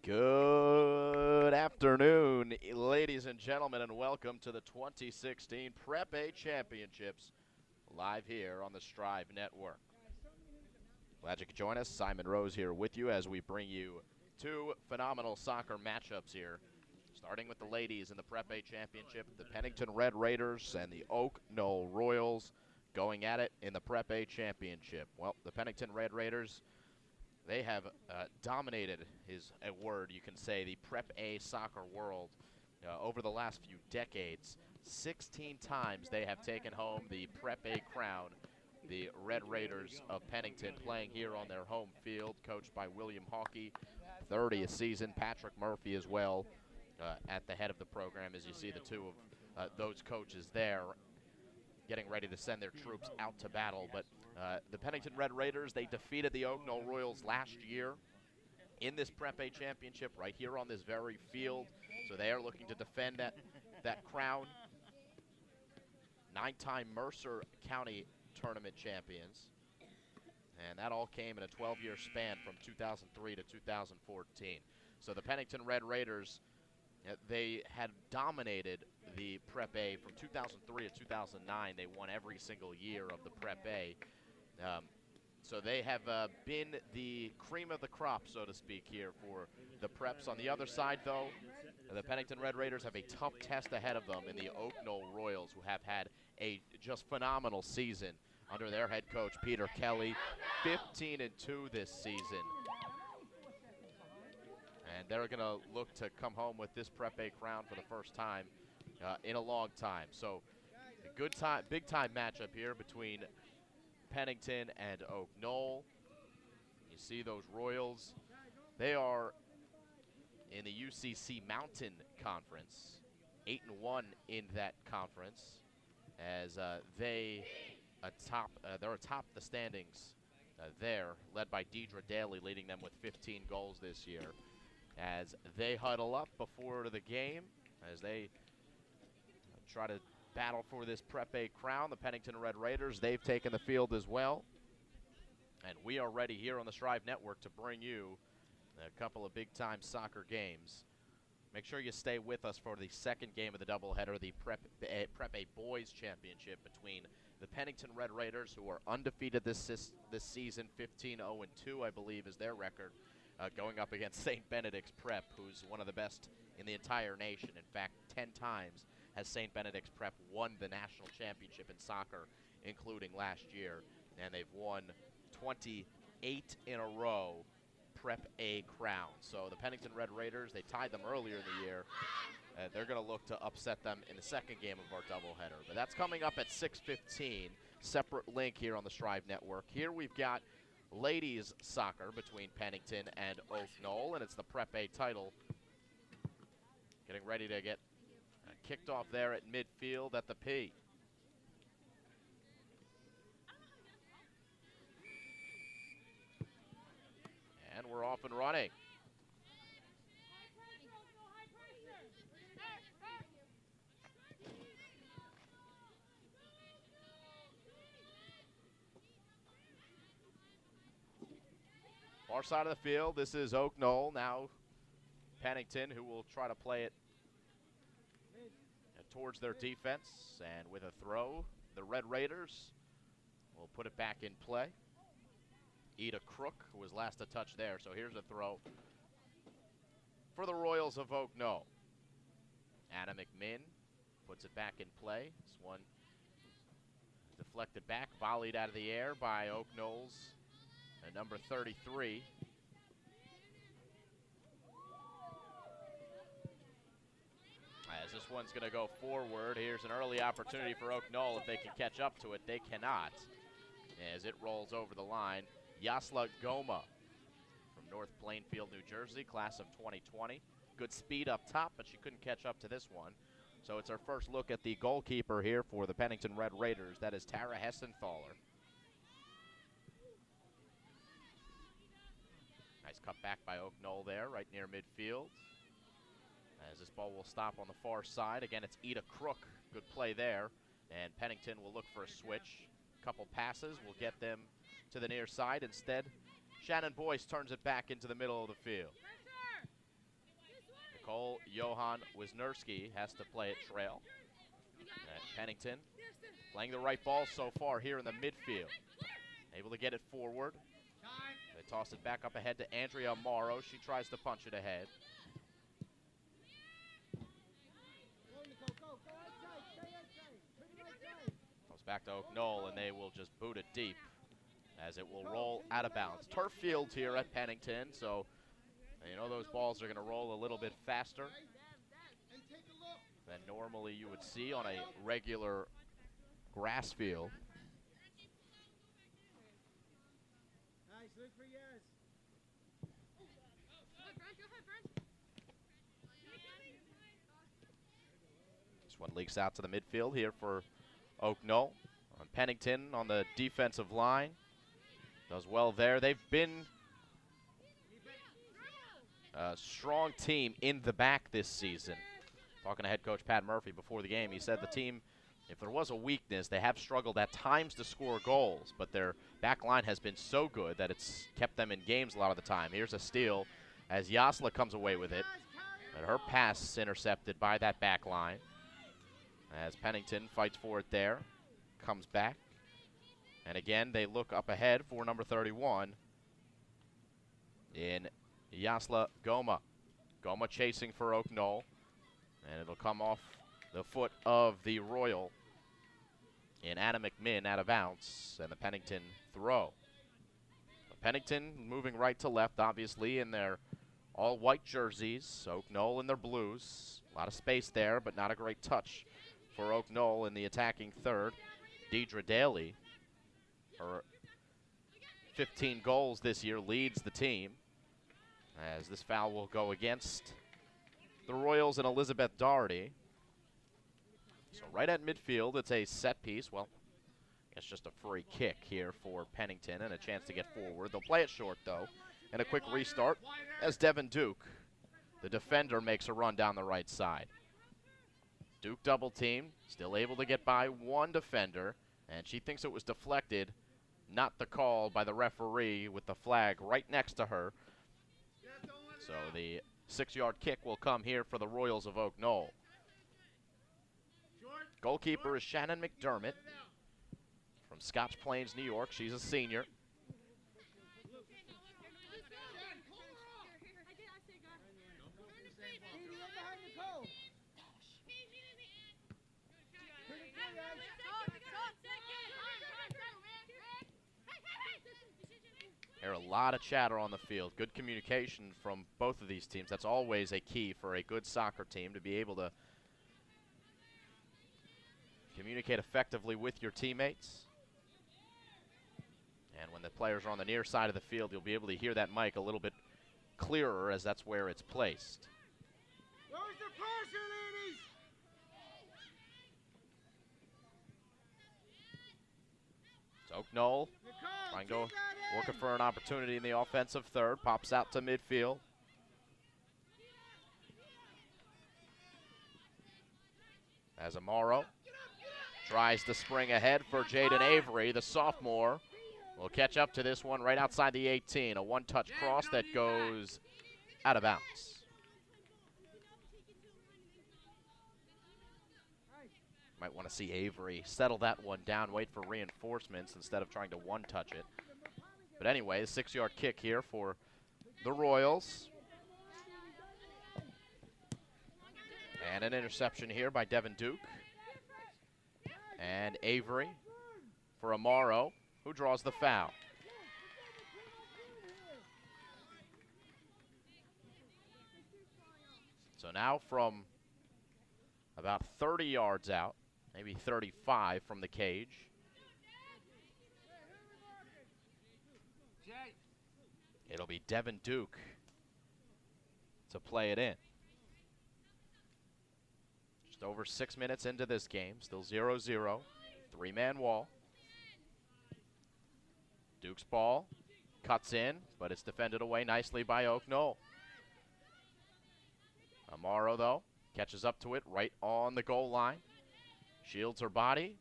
Good afternoon, ladies and gentlemen, and welcome to the 2016 Prep A Championships, live here on the Strive Network. Glad you could join us. Simon Rose here with you as we bring you two phenomenal soccer matchups here. Starting with the ladies in the Prep A Championship, the Pennington Red Raiders and the Knoll Royals going at it in the Prep A Championship. Well, the Pennington Red Raiders, they have dominated, is a word you can say, the Prep A soccer world over the last few decades. 16 times they have taken home the Prep A crown. The Red Raiders of Pennington playing here on their home field, coached by William Hawkey, 30th season. Patrick Murphy as well at the head of the program, as you see the two of those coaches there getting ready to send their troops out to battle. But the Pennington Red Raiders, they defeated the Knoll Royals last year in this Prep A Championship right here on this very field. So they are looking to defend that crown. 9-time Mercer County Tournament champions. And that all came in a 12-year span from 2003 to 2014. So the Pennington Red Raiders, they had dominated the Prep A from 2003 to 2009. They won every single year of the Prep A. So they have been the cream of the crop, so to speak, here for the Preps. On the other side, though, the Pennington Red Raiders have a tough test ahead of them in the Knoll Royals, who have had a just phenomenal season under their head coach, Peter Kelly. 15-2 this season. And they're going to look to come home with this Prep A crown for the first time in a long time. So a good time, big-time matchup here between Pennington and Knoll. You see those Royals. They are in the UCC Mountain Conference, 8-1 in that conference, as they're atop the standings there, led by Deidre Daly, leading them with 15 goals this year. As they huddle up before the game, as they try to battle for this Prep A crown. The Pennington Red Raiders, they've taken the field as well. And we are ready here on the Strive Network to bring you a couple of big-time soccer games. Make sure you stay with us for the second game of the doubleheader, the Prep A Boys Championship between the Pennington Red Raiders, who are undefeated this season, 15-0-2, I believe, is their record. Going up against St. Benedict's Prep, who's one of the best in the entire nation. In fact, 10 times has St. Benedict's Prep won the national championship in soccer, including last year. And they've won 28 in a row Prep A crowns. So the Pennington Red Raiders, they tied them earlier in the year. They're going to look to upset them in the second game of our doubleheader. But that's coming up at 6:15. Separate link here on the Strive Network. Here we've got ladies soccer between Pennington and Knoll, and it's the Prep A title. Getting ready to get kicked off there at midfield at the P. And we're off and running. Far side of the field, this is Knoll. Now Pennington, who will try to play it towards their defense. And with a throw, the Red Raiders will put it back in play. Ida Crook was last to touch there, so here's a throw for the Royals of Knoll. Anna McMinn puts it back in play. This one deflected back, volleyed out of the air by Knoll's number 33. As this one's going to go forward, here's an early opportunity for Knoll if they can catch up to it. They cannot, as it rolls over the line. Yasla Goma from North Plainfield, New Jersey, class of 2020. Good speed up top, but she couldn't catch up to this one. So it's our first look at the goalkeeper here for the Pennington Red Raiders. That is Tara Hessenthaler. Nice cut back by Knoll there, right near midfield. As this ball will stop on the far side. Again, it's Ida Crook. Good play there. And Pennington will look for a switch. Couple passes will get them to the near side. Instead, Shannon Boyce turns it back into the middle of the field. Cole Johan Wisniewski has to play it trail. And Pennington playing the right ball so far here in the midfield. Able to get it forward. They toss it back up ahead to Andrea Morrow. She tries to punch it ahead. Comes back to Knoll, and they will just boot it deep as it will roll out of bounds. Turf field here at Pennington, so you know those balls are going to roll a little bit faster than normally you would see on a regular grass field. This one leaks out to the midfield here for Oak Knoll. Pennington on the defensive line does well there. They've been a strong team in the back this season. Talking to head coach Pat Murphy before the game, he said the team, if there was a weakness, they have struggled at times to score goals, but their back line has been so good that it's kept them in games a lot of the time. Here's a steal as NJISAA comes away with it, and her pass intercepted by that back line. As Pennington fights for it there, comes back, and again they look up ahead for number 31 in Yasla Goma. Goma chasing for Oak Knoll, and it'll come off the foot of the Royal in Anna McMinn out of bounds, and the Pennington throw. Pennington moving right to left, obviously, in their all-white jerseys. Oak Knoll in their blues. A lot of space there, but not a great touch for Oak Knoll in the attacking third. Deidre Daly, her 15 goals this year, leads the team, as this foul will go against the Royals and Elizabeth Doherty. So right at midfield, it's a set piece. Well, it's just a free kick here for Pennington and a chance to get forward. They'll play it short, though, and a quick restart as Devin Duke, the defender, makes a run down the right side. Duke double team, still able to get by one defender, and she thinks it was deflected, not the call by the referee with the flag right next to her. So the 6-yard kick will come here for the Royals of Oak Knoll. Goalkeeper is Shannon McDermott from Scotch Plains, New York. She's a senior. There are a lot of chatter on the field. Good communication from both of these teams. That's always a key for a good soccer team, to be able to communicate effectively with your teammates. And when the players are on the near side of the field, you'll be able to hear that mic a little bit clearer, as that's where it's placed. Where's the pressure, ladies? It's Oak Knoll trying to working for an opportunity in the offensive third. Pops out to midfield. As Amaro tries to spring ahead for Jaden Avery, the sophomore, will catch up to this one right outside the 18. A one-touch cross that goes out of bounds. Might want to see Avery settle that one down, wait for reinforcements instead of trying to one-touch it. But anyway, a 6-yard kick here for the Royals. And an interception here by Devin Duke. And Avery for Amaro, who draws the foul. So now from about 30 yards out, maybe 35 from the cage, it'll be Devin Duke to play it in. Just over 6 minutes into this game, still 0-0, three-man wall. Duke's ball cuts in, but it's defended away nicely by Oak Knoll. Amaro, though, catches up to it right on the goal line. Shields her body,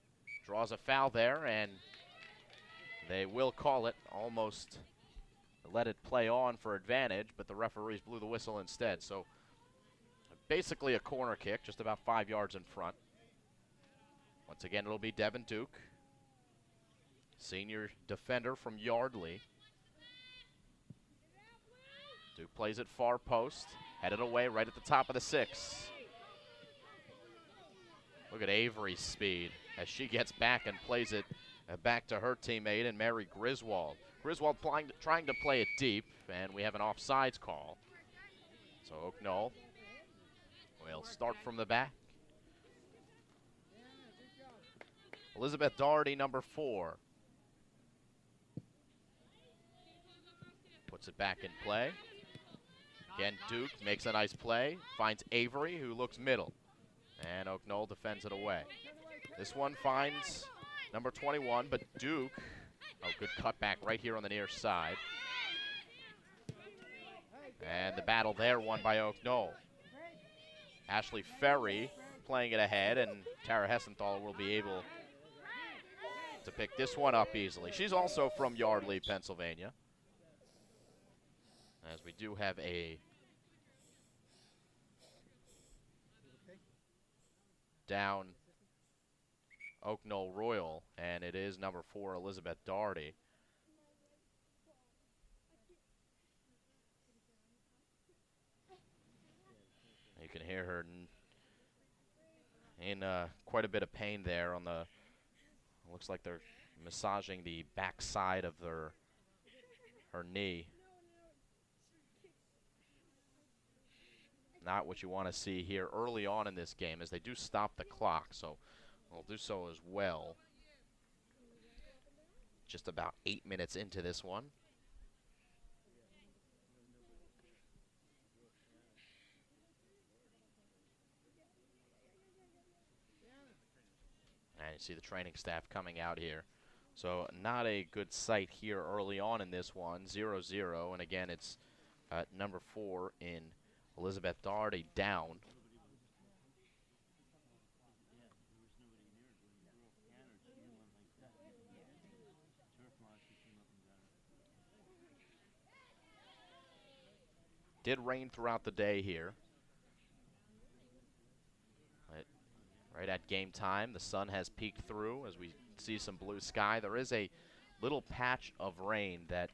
draws a foul there, and they will call it. Almost let it play on for advantage, but the referees blew the whistle instead. So basically a corner kick, just about 5 yards in front. Once again, it'll be Devin Duke, senior defender from Yardley. Duke plays it far post, headed away right at the top of the 6. Look at Avery's speed as she gets back and plays it back to her teammate and Mary Griswold. Griswold trying to play it deep, and we have an offsides call. So Oak Knoll will start from the back. Elizabeth Doherty, number 4. Puts it back in play. Again, Duke makes a nice play, finds Avery, who looks middle. And Oak Knoll defends it away. This one finds number 21, but Duke, good cutback right here on the near side. And the battle there won by Oak Knoll. Ashley Ferry playing it ahead, and Tara Hessenthal will be able to pick this one up easily. She's also from Yardley, Pennsylvania. As we do have a down Oak Knoll Royal, and it is number 4, Elizabeth Doherty. You can hear her in quite a bit of pain there on the, looks like they're massaging the backside of her knee. Not what you want to see here early on in this game, as they do stop the clock, so they'll do so as well. Just about 8 minutes into this one. And you see the training staff coming out here. So not a good sight here early on in this one, 0-0. And again, it's number 4 in Elizabeth Doherty down. Did rain throughout the day here. Right at game time, the sun has peeked through as we see some blue sky. There is a little patch of rain that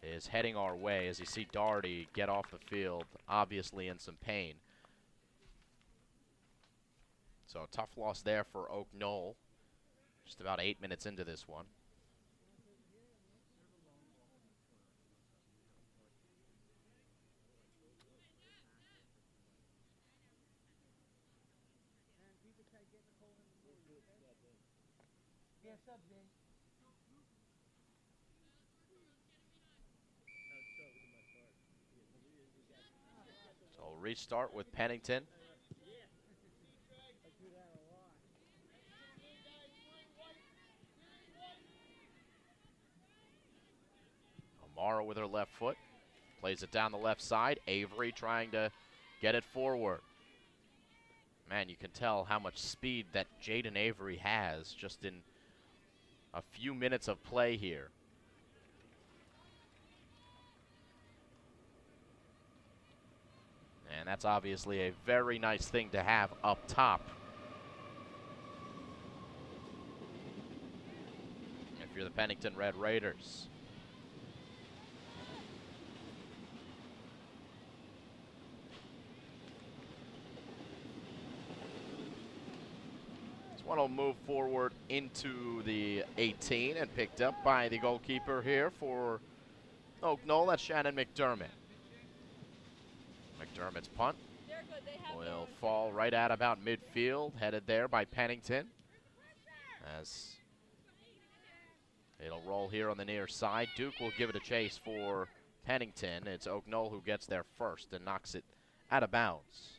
is heading our way as you see Doherty get off the field, obviously in some pain. So a tough loss there for Oak Knoll. Just about 8 minutes into this one. So we'll restart with Pennington. Amara with her left foot. Plays it down the left side. Avery trying to get it forward. Man, you can tell how much speed that Jaden Avery has just in a few minutes of play here. And that's obviously a very nice thing to have up top. If you're the Pennington Red Raiders. This one will move forward into the 18 and picked up by the goalkeeper here for Oak Knoll. That's Shannon McDermott. McDermott's punt will fall right at about midfield, headed there by Pennington. As it'll roll here on the near side. Duke will give it a chase for Pennington. It's Oak Knoll who gets there first and knocks it out of bounds.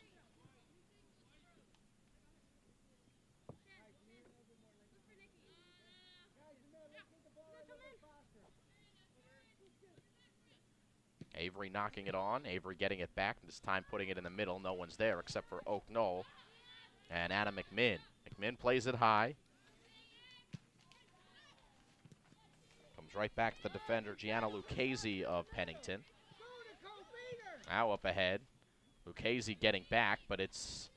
Avery knocking it on. Avery getting it back, this time putting it in the middle. No one's there except for Oak Knoll and Anna McMinn. McMinn plays it high. Comes right back to the defender, Gianna Lucchese of Pennington. Now up ahead Lucchese getting back, but it's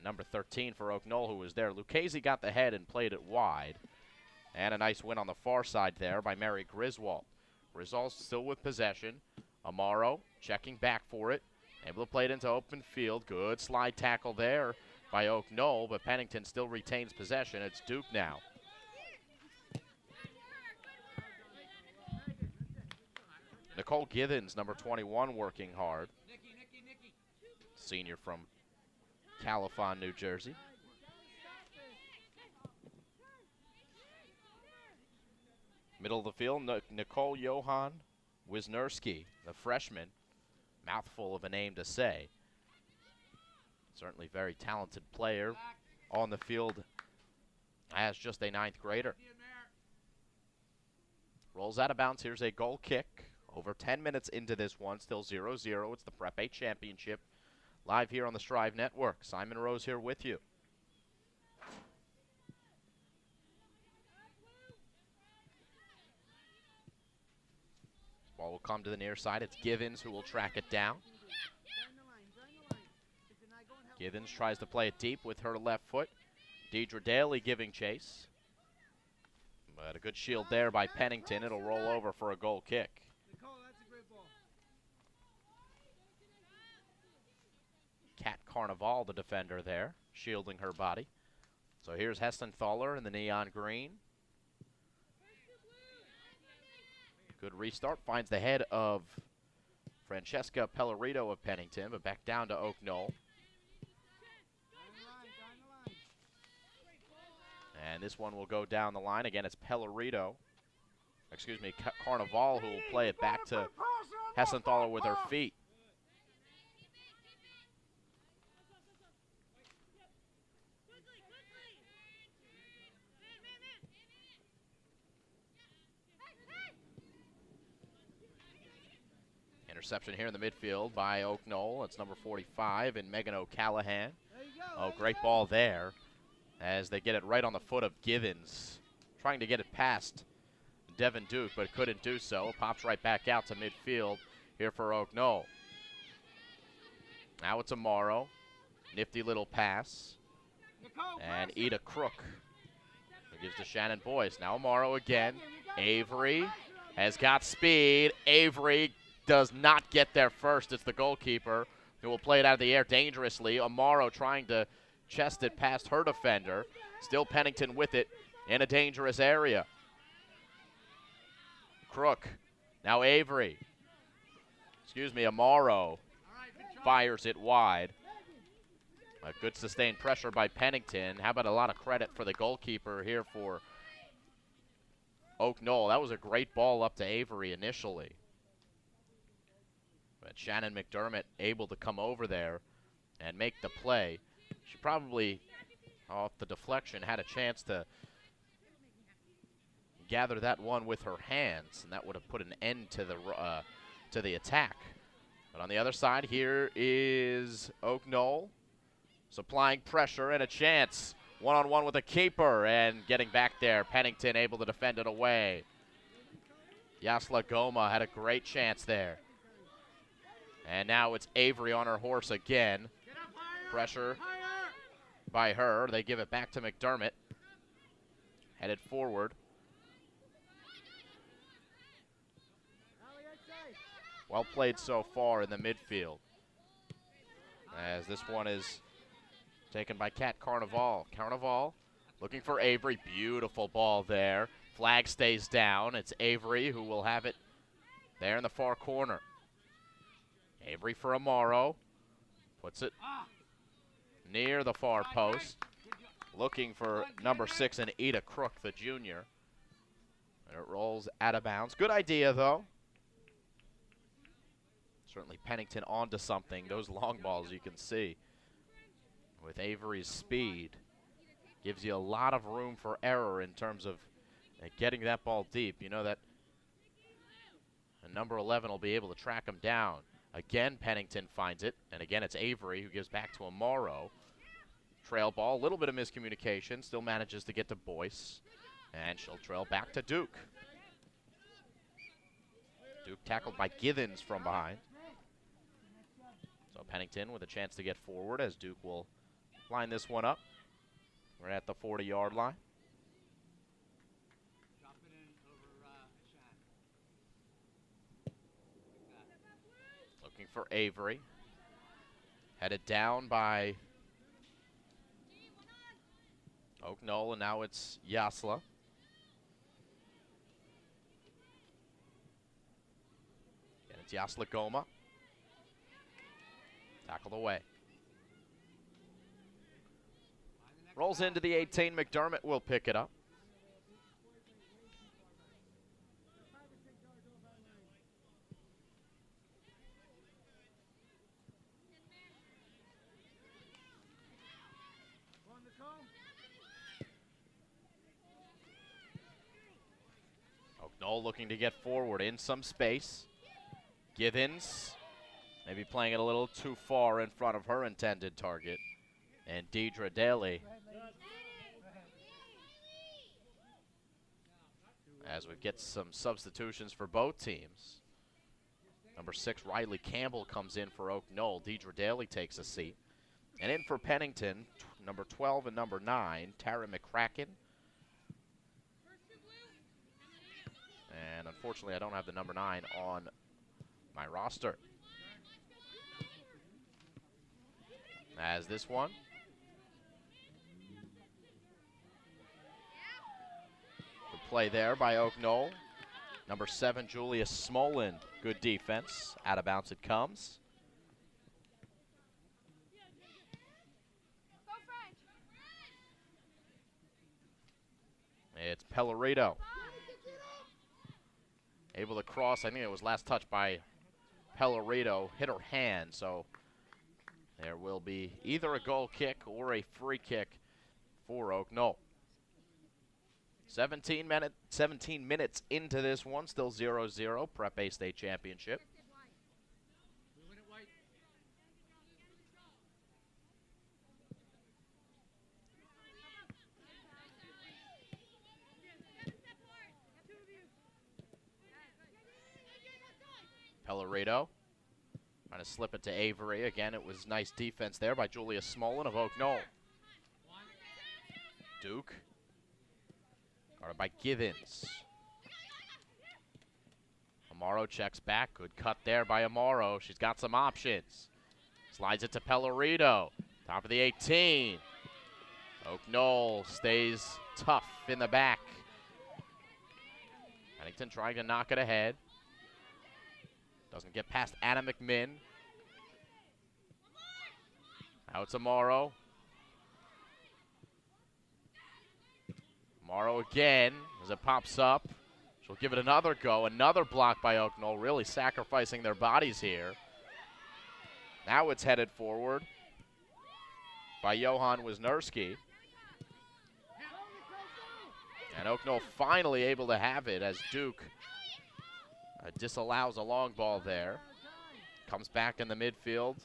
number 13 for Oak Knoll who was there. Lucchese got the head and played it wide. And a nice win on the far side there by Mary Griswold. Griswold still with possession. Amaro checking back for it. Able to play it into open field. Good slide tackle there by Oak Knoll, but Pennington still retains possession. It's Duke now. Nicole Givens, number 21, working hard. Senior from Califon, New Jersey. Middle of the field, Nicole Johan Wisniewski, the freshman. Mouthful of a name to say. Certainly very talented player on the field as just a 9th grader. Rolls out of bounds. Here's a goal kick. Over 10 minutes into this one, still 0-0. It's the Prep A Championship live here on the Strive Network. Simon Rose here with you. Ball will come to the near side. It's Givens who will track it down. Givens tries to play it deep with her left foot. Deidre Daly giving chase. But a good shield there by Pennington. It'll roll over for a goal kick. Kat Carnival, the defender there, shielding her body. So here's Hestenthaler in the neon green. Good restart. Finds the head of Francesca Pellerito of Pennington, but back down to Oak Knoll. And this one will go down the line. Again, it's Pellerito. Excuse me, Carnival, who will play it back to Hessenthaler with her feet. Interception here in the midfield by Oak Knoll. It's number 45 in Megan O'Callahan. Oh, great ball there as they get it right on the foot of Givens. Trying to get it past Devin Duke, but couldn't do so. Pops right back out to midfield here for Oak Knoll. Now it's Amaro. Nifty little pass. And Ida Crook gives to Shannon Boyce. Now Amaro again. Avery has got speed. Avery does not get there first. It's the goalkeeper who will play it out of the air dangerously. Amaro trying to chest it past her defender. Still Pennington with it in a dangerous area. Crook. Now Avery. Excuse me, Amaro fires it wide. A good sustained pressure by Pennington. How about a lot of credit for the goalkeeper here for Oak Knoll. That was a great ball up to Avery initially. But Shannon McDermott able to come over there and make the play. She probably, off the deflection, had a chance to gather that one with her hands, and that would have put an end to the attack. But on the other side, here is Oak Knoll supplying pressure and a chance. One-on-one with the keeper and getting back there. Pennington able to defend it away. Yasla Goma had a great chance there. And now it's Avery on her horse again. Pressure by her. They give it back to McDermott. Headed forward. Well played so far in the midfield. As this one is taken by Kat Carnival. Carnival looking for Avery. Beautiful ball there. Flag stays down. It's Avery who will have it there in the far corner. Avery for Amaro. Puts it near the far post. Looking for number 6 and Ida Crook, the junior. And it rolls out of bounds. Good idea, though. Certainly Pennington onto something. Those long balls you can see with Avery's speed gives you a lot of room for error in terms of getting that ball deep. You know that number 11 will be able to track him down. Again, Pennington finds it, and again it's Avery who gives back to Amaro. Trail ball, a little bit of miscommunication, still manages to get to Boyce, and she'll trail back to Duke. Duke tackled by Givens from behind. So Pennington with a chance to get forward as Duke will line this one up. We're at the 40-yard line. Drop it in over Shan. Looking for Avery. Headed down by Knoll, and now it's NJISAA. And it's NJISAA Goma. Tackled away. Rolls into the 18. McDermott will pick it up. Knoll looking to get forward in some space. Givens maybe playing it a little too far in front of her intended target. And Deidre Daly, as we get some substitutions for both teams. Number 6, Riley Campbell comes in for Knoll. Deidre Daly takes a seat. And in for Pennington, number 12 and number 9, Tara McCracken. And unfortunately, I don't have the number 9 on my roster. As this one. Good play there by Knoll. Number 7, Julia Smolin. Good defense. Out of bounds it comes. It's Pellerito. Able to cross. I think it was last touch by Pellerito. Hit her hand, so there will be either a goal kick or a free kick for Knoll. 17 minutes into this one, still 0-0, Prep A State Championship. Pellerito trying to slip it to Avery. Again, it was nice defense there by Julia Smolin of Knoll. Duke. Guarded by Givens. Amaro checks back. Good cut there by Amaro. She's got some options. Slides it to Pellerito. Top of the 18. Knoll stays tough in the back. Pennington trying to knock it ahead. Doesn't get past Anna McMinn. Now it's Amaro. Amaro again as it pops up. She'll give it another go. Another block by Knoll, really sacrificing their bodies here. Now it's headed forward by Johan Wisniewski. And Knoll finally able to have it as Duke disallows a long ball there. Comes back in the midfield.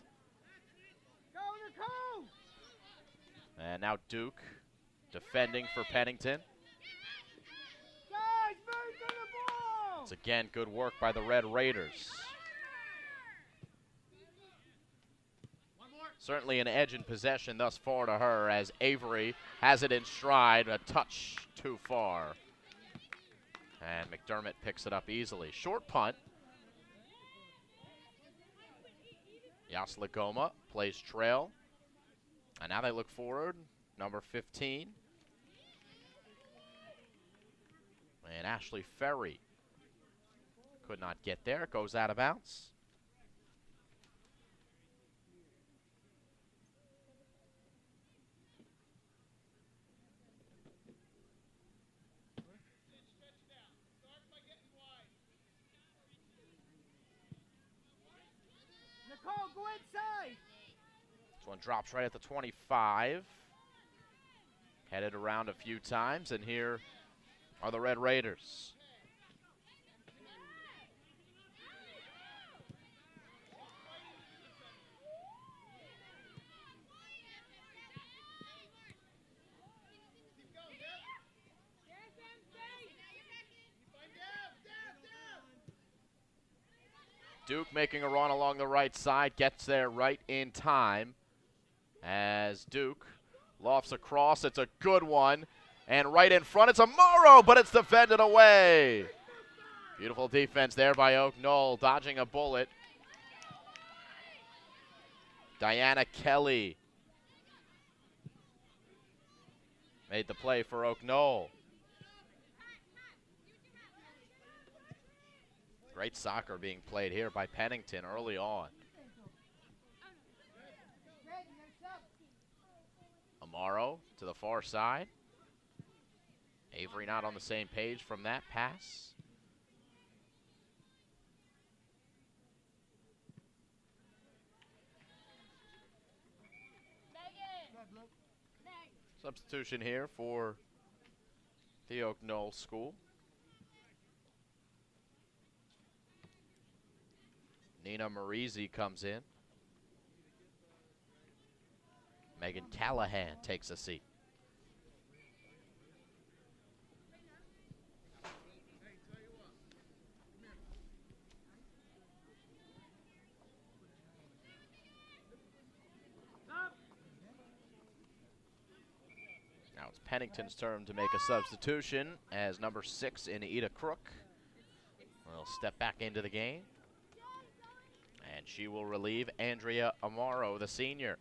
And now Duke defending for Pennington. It's again good work by the Red Raiders. Certainly an edge in possession thus far to her as Avery has it in stride, a touch too far. And McDermott picks it up easily. Short punt. NJISAA Goma plays trail. And now they look forward. Number 15. And Ashley Ferry could not get there. It goes out of bounds. Go inside. This one drops right at the 25. Headed around a few times, and here are the Red Raiders. Duke making a run along the right side, gets there right in time as Duke lofts across. It's a good one. And right in front, it's Amaro, but it's defended away. Beautiful defense there by Oak Knoll, dodging a bullet. Diana Kelly made the play for Oak Knoll. Great soccer being played here by Pennington early on. Amaro to the far side. Avery not on the same page from that pass. Substitution here for the Oak Knoll School. Nina Marizzi comes in. Megan Callahan takes a seat. Now it's Pennington's turn to make a substitution as number 6 in Ida Crook will step back into the game. And she will relieve Andrea Amaro, the senior.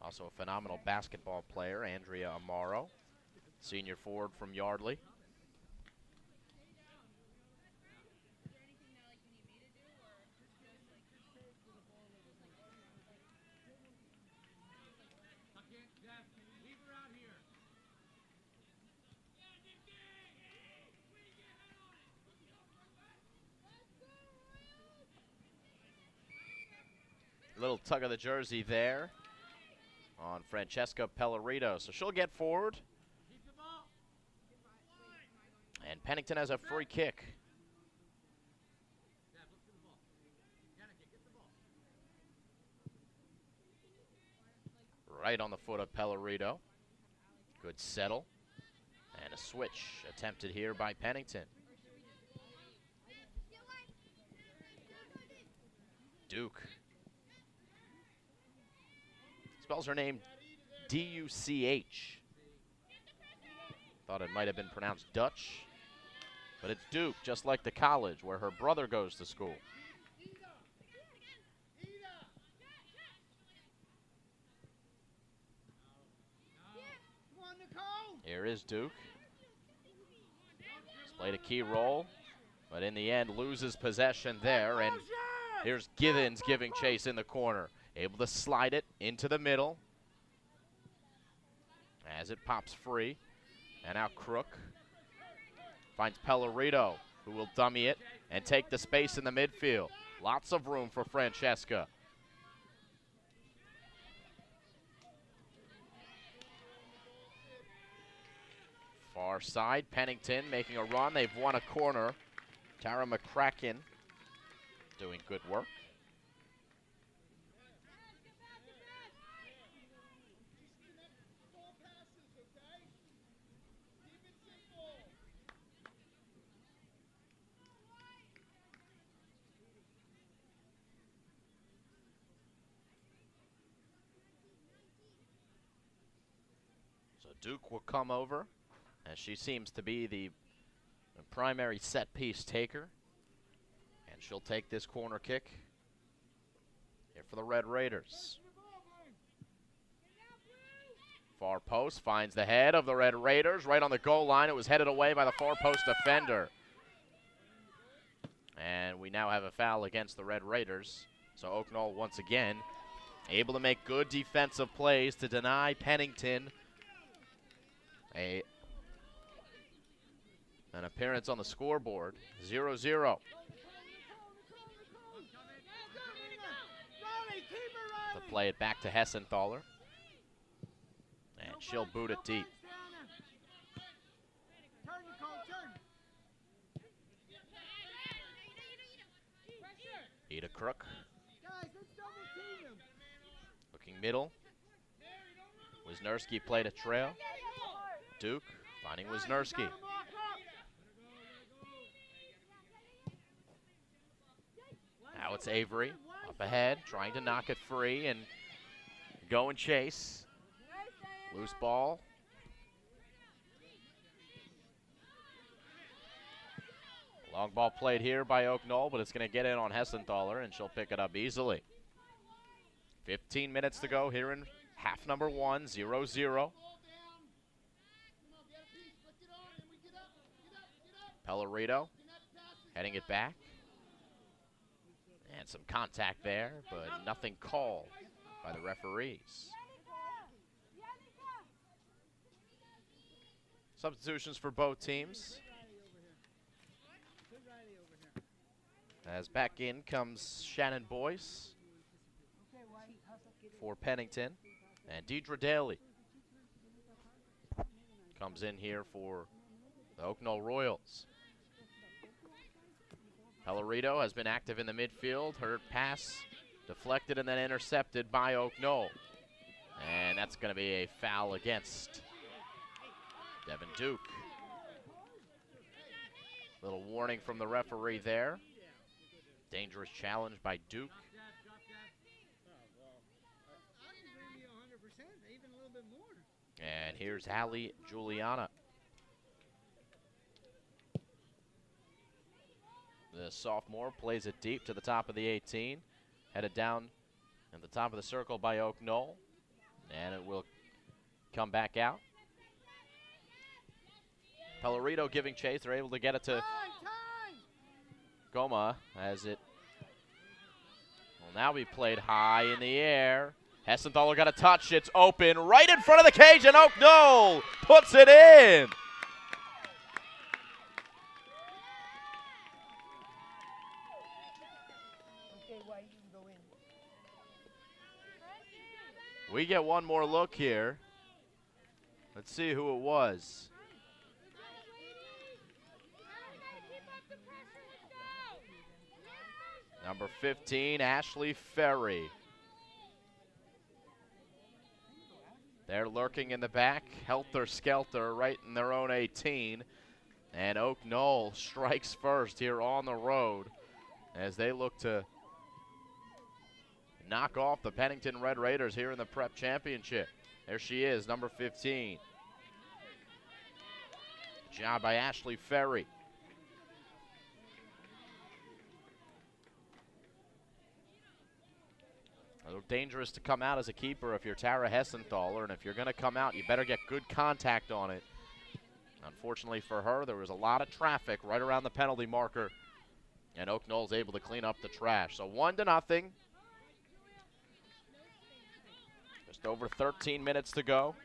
Also a phenomenal basketball player, Andrea Amaro, senior forward from Yardley. Little tug of the jersey there on Francesca Pellerito. So she'll get forward. And Pennington has a free kick. Right on the foot of Pellerito. Good settle. And a switch attempted here by Pennington. Duke. Spells her name D-U-C-H. Thought it might have been pronounced Dutch, but it's Duke, just like the college where her brother goes to school. Here is Duke. He's played a key role, but in the end loses possession there, and here's Givens giving chase in the corner. Able to slide it into the middle as it pops free. And now Crook finds Pellerito, who will dummy it and take the space in the midfield. Lots of room for Francesca. Far side, Pennington making a run. They've won a corner. Tara McCracken doing good work. Duke will come over, as she seems to be the primary set piece taker. And she'll take this corner kick here for the Red Raiders. Far post finds the head of the Red Raiders right on the goal line. It was headed away by the far post defender. And we now have a foul against the Red Raiders. So Oak Knoll once again able to make good defensive plays to deny Pennington an appearance on the scoreboard. 0-0. To play it back to Hessenthaler. And she'll boot it deep. Ida Crook. Looking middle. Wisniewski played a trail. Duke Finding Wisniewski. Now it's Avery up ahead, trying to knock it free and go and chase. Loose ball. Long ball played here by Oak Knoll, but it's going to get in on Hessenthaler, and she'll pick it up easily. 15 minutes to go here in half number 1, 0-0. Pellerito heading it back. And some contact there, but nothing called by the referees. Substitutions for both teams. As back in comes Shannon Boyce for Pennington. And Deidre Daly comes in here for the Oak Knoll Royals. Pellerito has been active in the midfield. Her pass deflected and then intercepted by Oak Knoll. And that's going to be a foul against Devin Duke. Little warning from the referee there. Dangerous challenge by Duke. And here's Hallie Juliana. The sophomore plays it deep to the top of the 18. Headed down at the top of the circle by Oak Knoll. And it will come back out. Pellerito giving chase. They're able to get it to Goma as it will now be played high in the air. Hessenthaler got a touch. It's open right in front of the cage, and Oak Knoll puts it in. We get one more look here. Let's see who it was. Number 15, Ashley Ferry. They're lurking in the back, helter-skelter, right in their own 18. And Oak Knoll strikes first here on the road as they look to knock off the Pennington Red Raiders here in the Prep Championship. There she is, number 15. Job by Ashley Ferry. A little dangerous to come out as a keeper if you're Tara Hessenthaler, and if you're going to come out, you better get good contact on it. Unfortunately for her, there was a lot of traffic right around the penalty marker, and Oak Knoll's able to clean up the trash. So 1-0. Just over 13 minutes to go.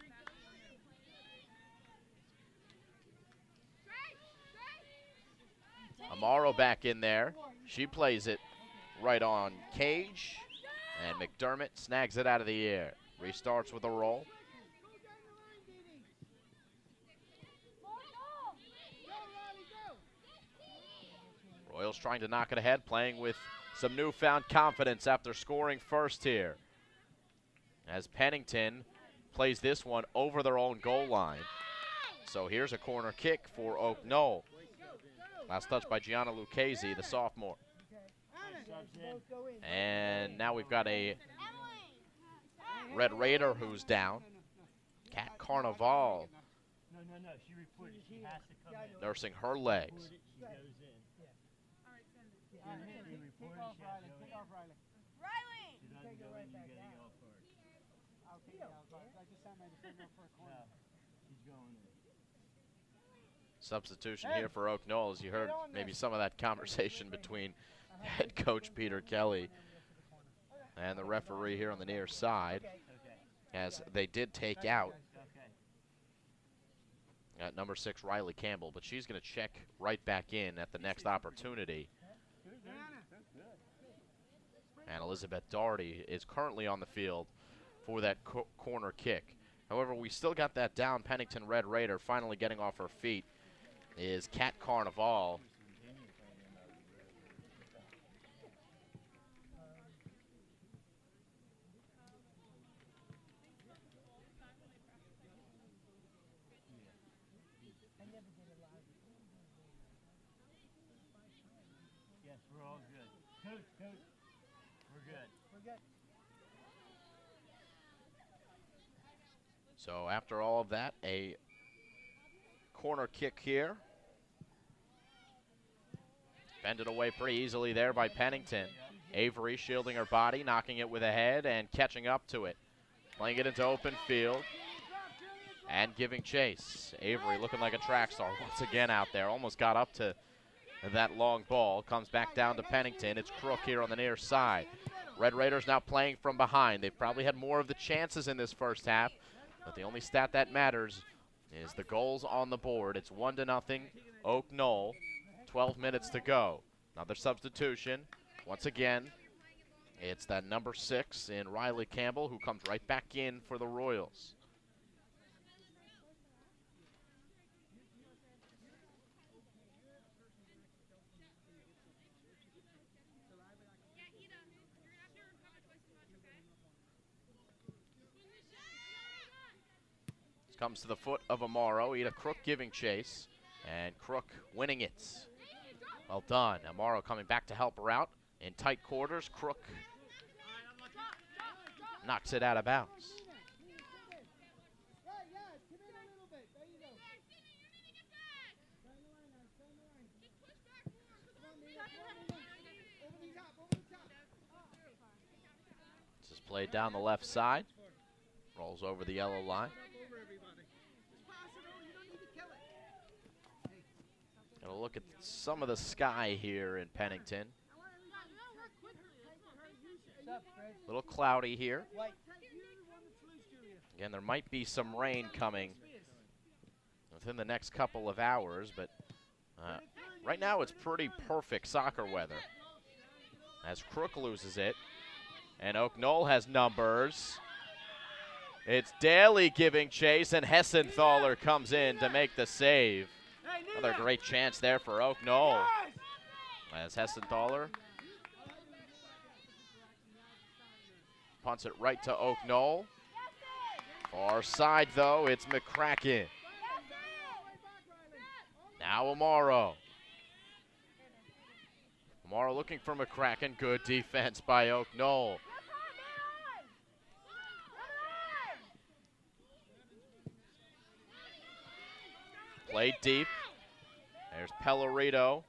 Amaro back in there. She plays it right on cage. And McDermott snags it out of the air. Restarts with a roll. Royals trying to knock it ahead, playing with some newfound confidence after scoring first here. As Pennington plays this one over their own goal line. So here's a corner kick for Oak Knoll. Last touch by Gianna Lucchese, the sophomore. And now we've got a Red Raider who's down. Kat Carnival nursing her legs. Substitution here for Oak Knoll, as you heard maybe some of that conversation between head coach Peter Kelly and the referee here on the near side, as they did take out at number 6 Riley Campbell, but she's going to check right back in at the next opportunity. And Elizabeth Doherty is currently on the field for that corner kick. However, we still got that down. Pennington Red Raider finally getting off her feet is Kat Carnival. Yes, we're all good. Coach, we're good. We're good. So after all of that, a corner kick here. Fended away pretty easily there by Pennington. Avery shielding her body, knocking it with a head and catching up to it. Playing it into open field and giving chase. Avery looking like a track star once again out there. Almost got up to that long ball. Comes back down to Pennington. It's Crook here on the near side. Red Raiders now playing from behind. They've probably had more of the chances in this first half, but the only stat that matters is the goals on the board. It's 1-0, Oak Knoll. 12 minutes to go. Another substitution. Once again, it's that number 6 in Riley Campbell, who comes right back in for the Royals. This comes to the foot of Amaro. Ida Crook giving chase, and Crook winning it. Well done. Amaro coming back to help her out. In tight quarters, Crook knocks it out of bounds. This is played down the left side. Rolls over the yellow line. Gonna look at some of the sky here in Pennington. A little cloudy here. Again, there might be some rain coming within the next couple of hours, but right now it's pretty perfect soccer weather. As Crook loses it, and Oak Knoll has numbers. It's Daly giving chase, and Hessenthaler comes in to make the save. Another great chance there for Oak Knoll. As Hessenthaler punts it right to Oak Knoll. Far side, though, it's McCracken. Now Amaro. Amaro looking for McCracken. Good defense by Oak Knoll. Played deep. There's Pellerito.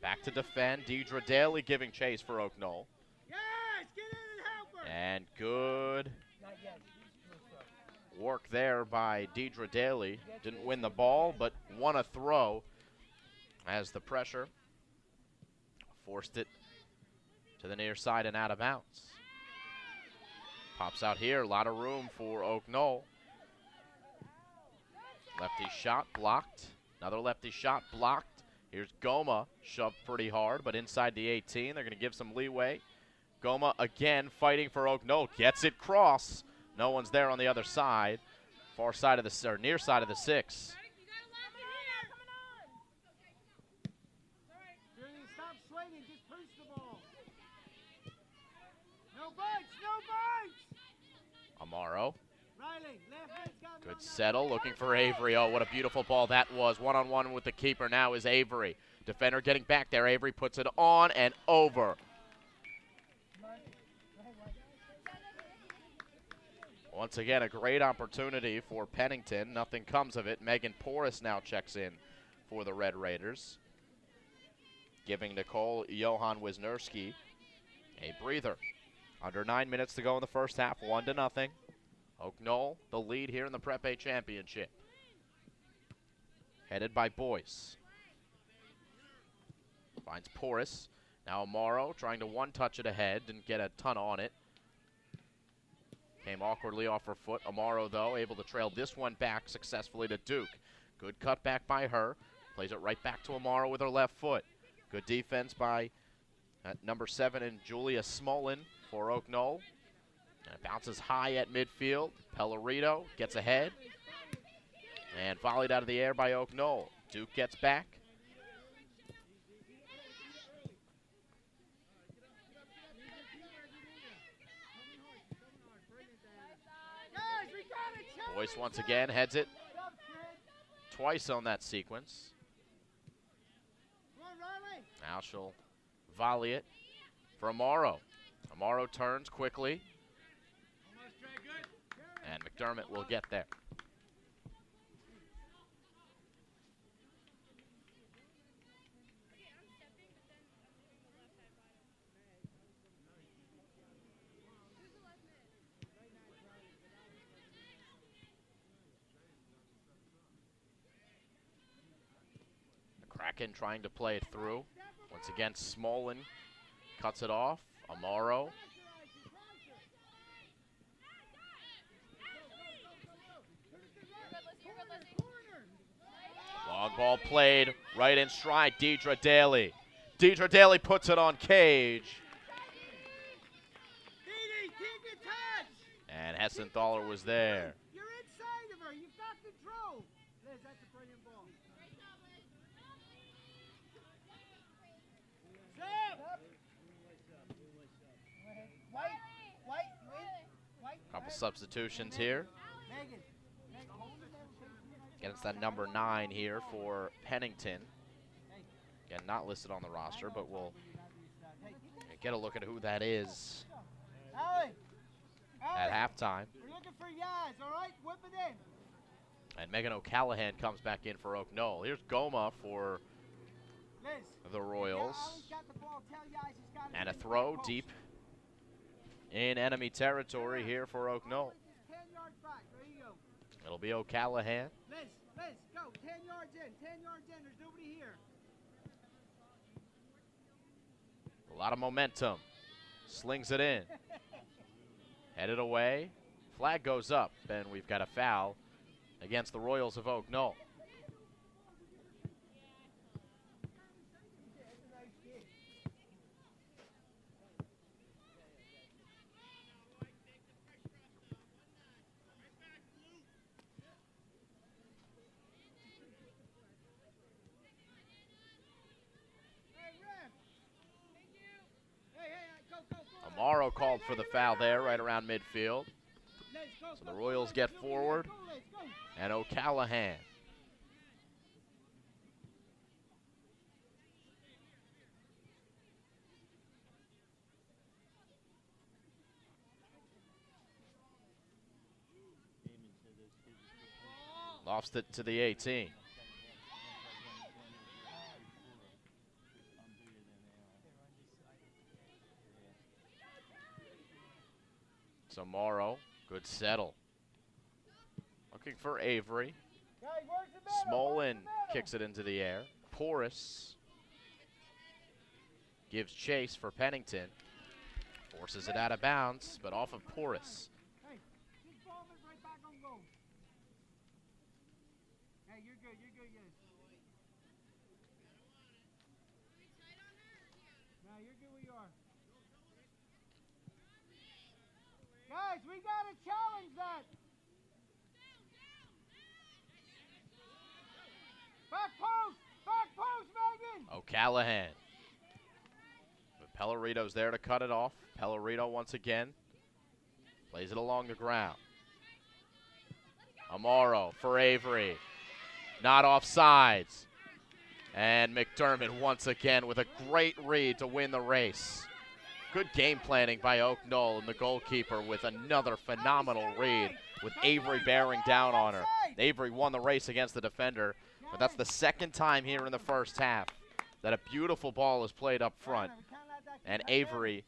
Back to defend. Deidre Daly giving chase for Oak Knoll. And good work there by Deidre Daly. Didn't win the ball, but won a throw as the pressure forced it to the near side and out of bounds. Pops out here. A lot of room for Oak Knoll. Lefty shot blocked. Another lefty shot blocked. Here's Goma, shoved pretty hard, but inside the 18. They're going to give some leeway. Goma again fighting for Oak Knoll. Gets it cross. No one's there on the other side. Far side of the, or near side of the 6. Stop swinging, just push the ball. No bites, no bites. Amaro. Riley, left hand's got Good settle, looking for Avery. Oh, what a beautiful ball that was. One-on-one with the keeper now is Avery. Defender getting back there. Avery puts it on and over. Once again, a great opportunity for Pennington. Nothing comes of it. Megan Porras now checks in for the Red Raiders, giving Nicole Johan Wisniewski a breather. Under 9 minutes to go in the first half, 1-0. Oak Knoll, the lead here in the Prep A Championship. Headed by Boyce. Finds Porras. Now Amaro trying to one-touch it ahead. Didn't get a ton on it. Came awkwardly off her foot. Amaro, though, able to trail this one back successfully to Duke. Good cutback by her. Plays it right back to Amaro with her left foot. Good defense by number 7 in Julia Smolin for Oak Knoll. And it bounces high at midfield. Pellerito gets ahead. And volleyed out of the air by Oak Knoll. Duke gets back. Boyce once again heads it twice on that sequence. Now she'll volley it for Amaro. Amaro turns quickly, and McDermott will get there. Kraken trying to play it through. Once again, Smolin cuts it off. Amaro. Long ball played right in stride. Deidre Daly. Deidre Daly puts it on Cage. And Hessenthaler was there. You're inside of her. You've got control. Liz, that's a brilliant ball. Couple substitutions here. Against that number 9 here for Pennington. Again, not listed on the roster, but we'll get a look at who that is at halftime. We're looking for Yaz, all right? Whip it in. And Megan O'Callahan comes back in for Oak Knoll. Here's Goma for the Royals. And a throw deep in enemy territory here for Oak Knoll. It'll be O'Callahan. Liz, go. 10 yards in. 10 yards in. There's nobody here. A lot of momentum. Slings it in. Headed away. Flag goes up, and we've got a foul against the Royals of Oak Knoll. Amaro called for the foul there right around midfield. So the Royals get forward, and O'Callahan. Lofts it to the 18. Amaro, good settle. Looking for Avery. Smolin kicks it into the air. Porras gives chase for Pennington. Forces it out of bounds, but off of Porras. Hey, you're good, yes. No, you're good where you are. Guys, we got to challenge that. Back post, Megan. O'Callahan. But Pellerito's there to cut it off. Pellerito once again plays it along the ground. Amaro for Avery. Not offsides. And McDermott once again with a great read to win the race. Good game planning by Oak Knoll and the goalkeeper with another phenomenal read with Avery bearing down on her. Avery won the race against the defender, but that's the second time here in the first half that a beautiful ball is played up front, and Avery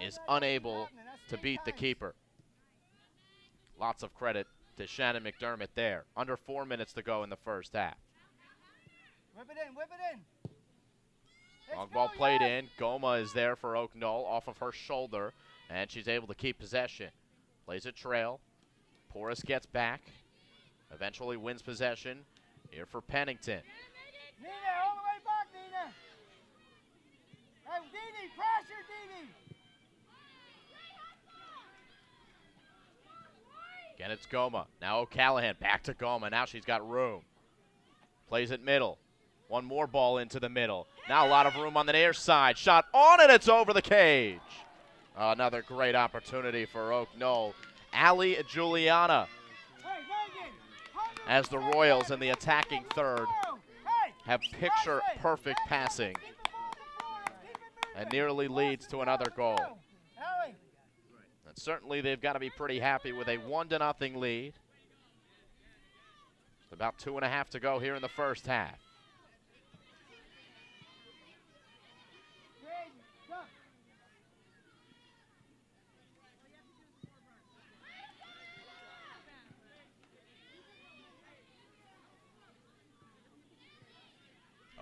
is unable to beat the keeper. Lots of credit to Shannon McDermott there. Under 4 minutes to go in the first half. Whip it in. Long ball played in. Goma is there for Oak Knoll off of her shoulder, and she's able to keep possession. Plays a trail. Porras gets back. Eventually wins possession here for Pennington. Nina, all the way back, Nina. Hey, Dee, pressure, Dee. Again, it's Goma. Now O'Callahan back to Goma. Now she's got room. Plays it middle. One more ball into the middle. Now a lot of room on the near side. Shot on, and it's over the cage. Another great opportunity for Oak Knoll. Allie Juliana as the Royals in the attacking third have picture-perfect passing and nearly leads to another goal. Ellie. And certainly they've got to be pretty happy with a 1-0 lead. About 2.5 to go here in the first half.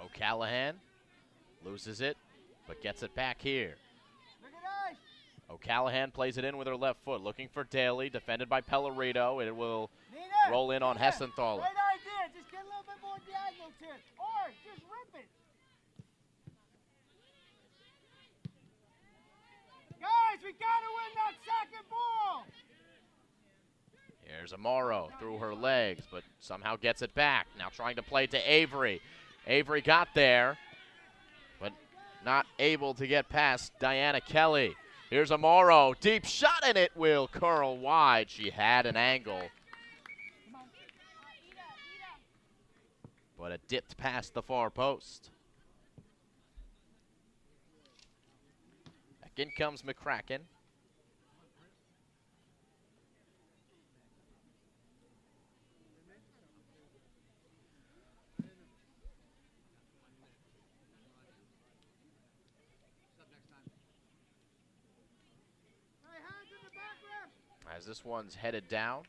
O'Callahan loses it, but gets it back here. O'Callahan plays it in with her left foot, looking for Daly, defended by Pellerito. It will roll in on Hessenthaler. Right idea. Just get a little bit more diagonal to it. Or just rip it. Guys, we got to win that second ball. Here's Amaro through her legs, but somehow gets it back. Now trying to play to Avery. Avery got there, but not able to get past Diana Kelly. Here's Amaro, deep shot, and it will curl wide. She had an angle, but it dipped past the far post. Back in comes McCracken. As this one's headed down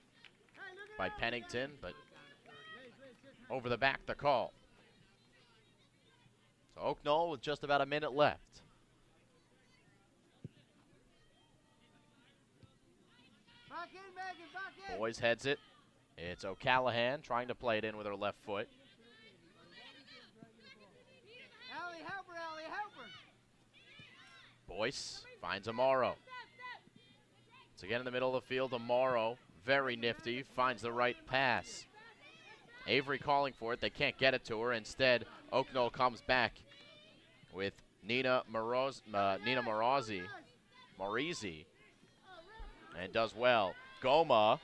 by Pennington, but over the back the call. So Oak Knoll with just about a minute left. Back in, Megan, back in. Boys heads it. It's O'Callahan trying to play it in with her left foot. Allie, help her, Allie, help her. Boyce finds Amaro. It's again in the middle of the field. Amaro, very nifty, finds the right pass. Avery calling for it. They can't get it to her. Instead, Oak Knoll comes back with Nina Marizzi, and does well. Goma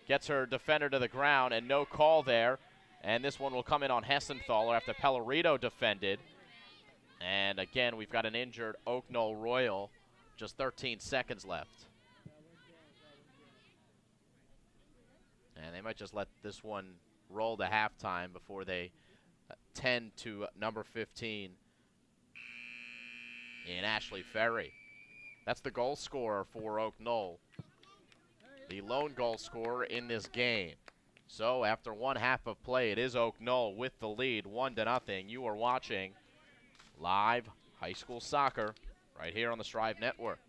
gets her defender to the ground, and no call there. And this one will come in on Hessenthaler after Pellerito defended. And again, we've got an injured Oak Knoll Royal. Just 13 seconds left. And they might just let this one roll to halftime before they tend to number 15 in Ashley Ferry. That's the goal scorer for Oak Knoll, the lone goal scorer in this game. So after 1/2 of play, it is Oak Knoll with the lead, 1-0. You are watching live high school soccer right here on the Strive Network.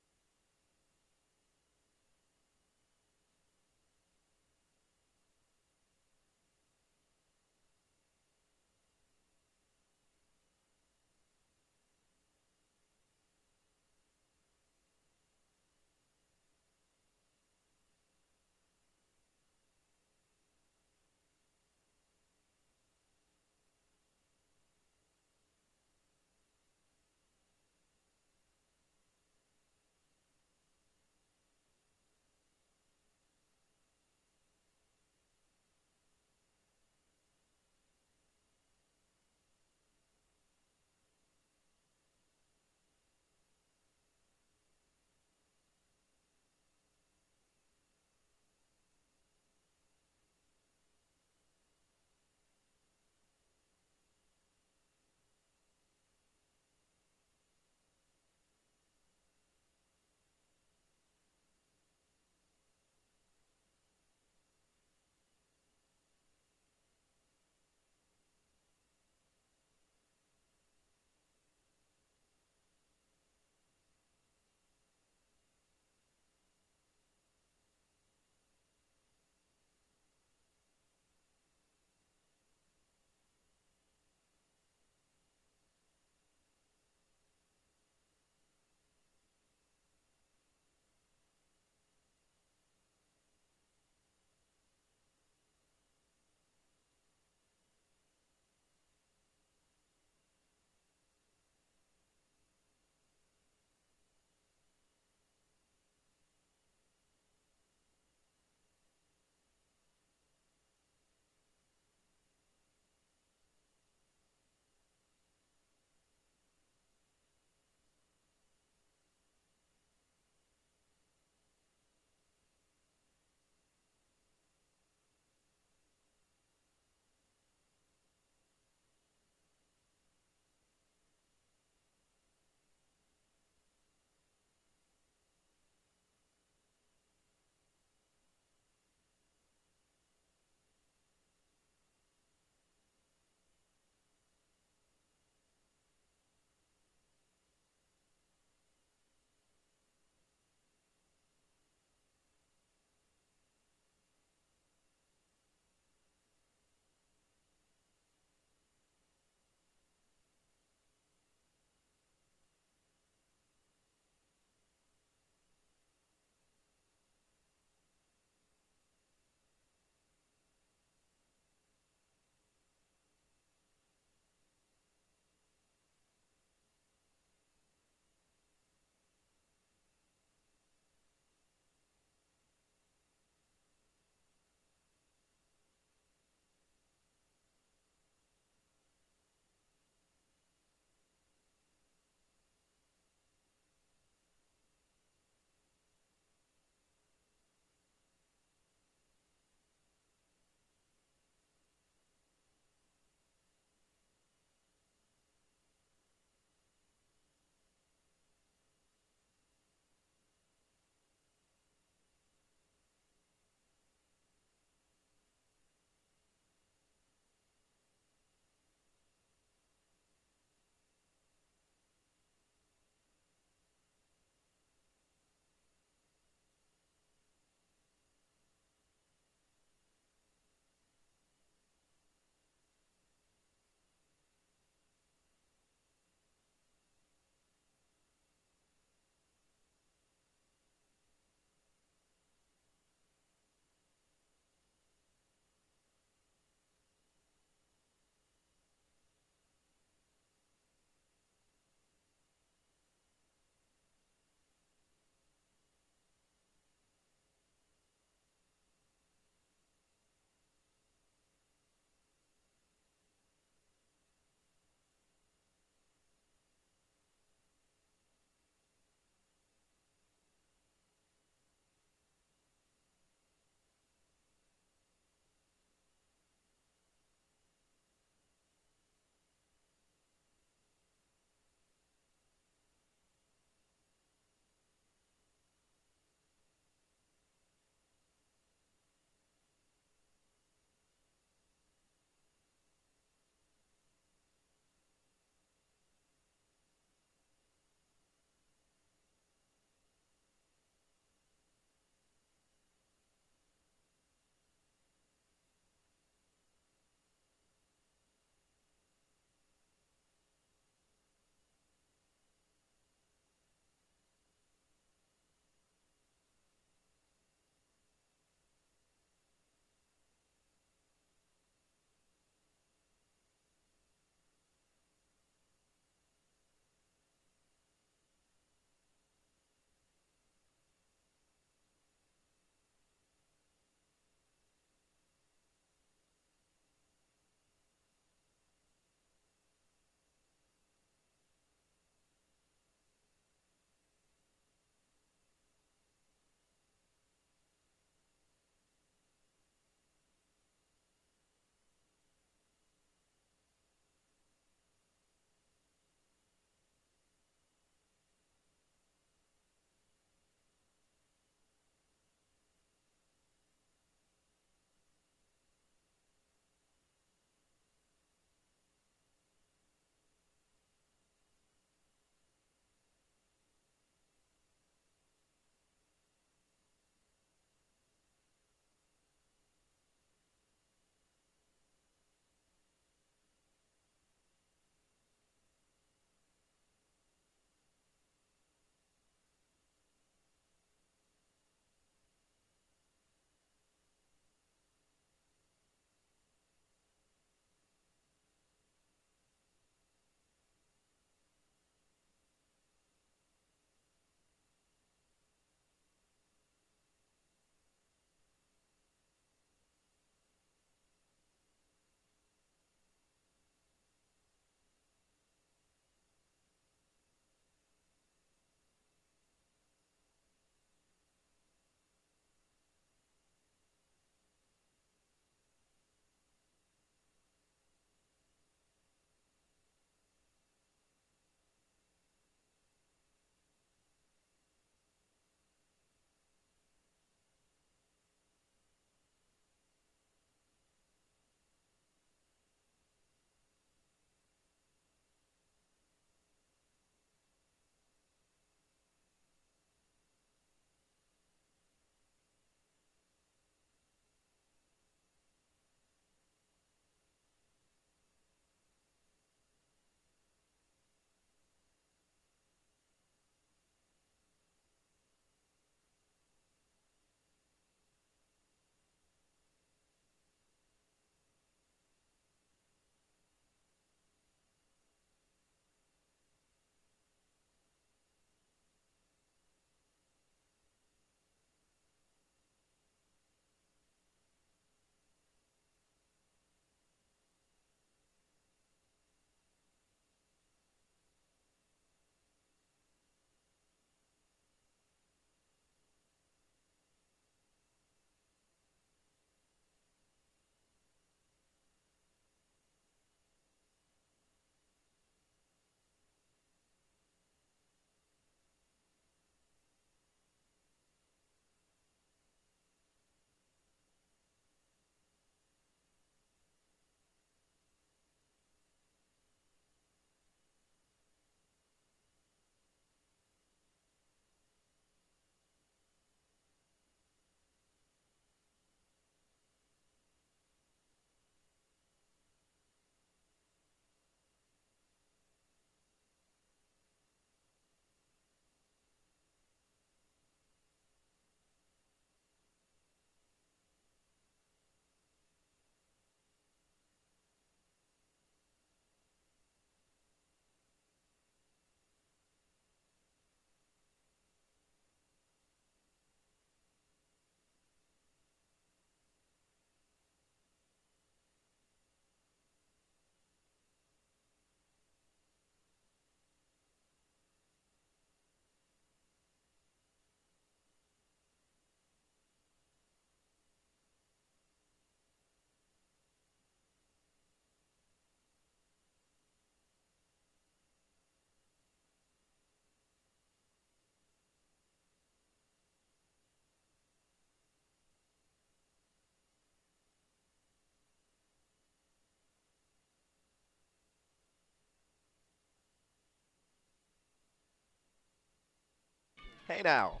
Hey now,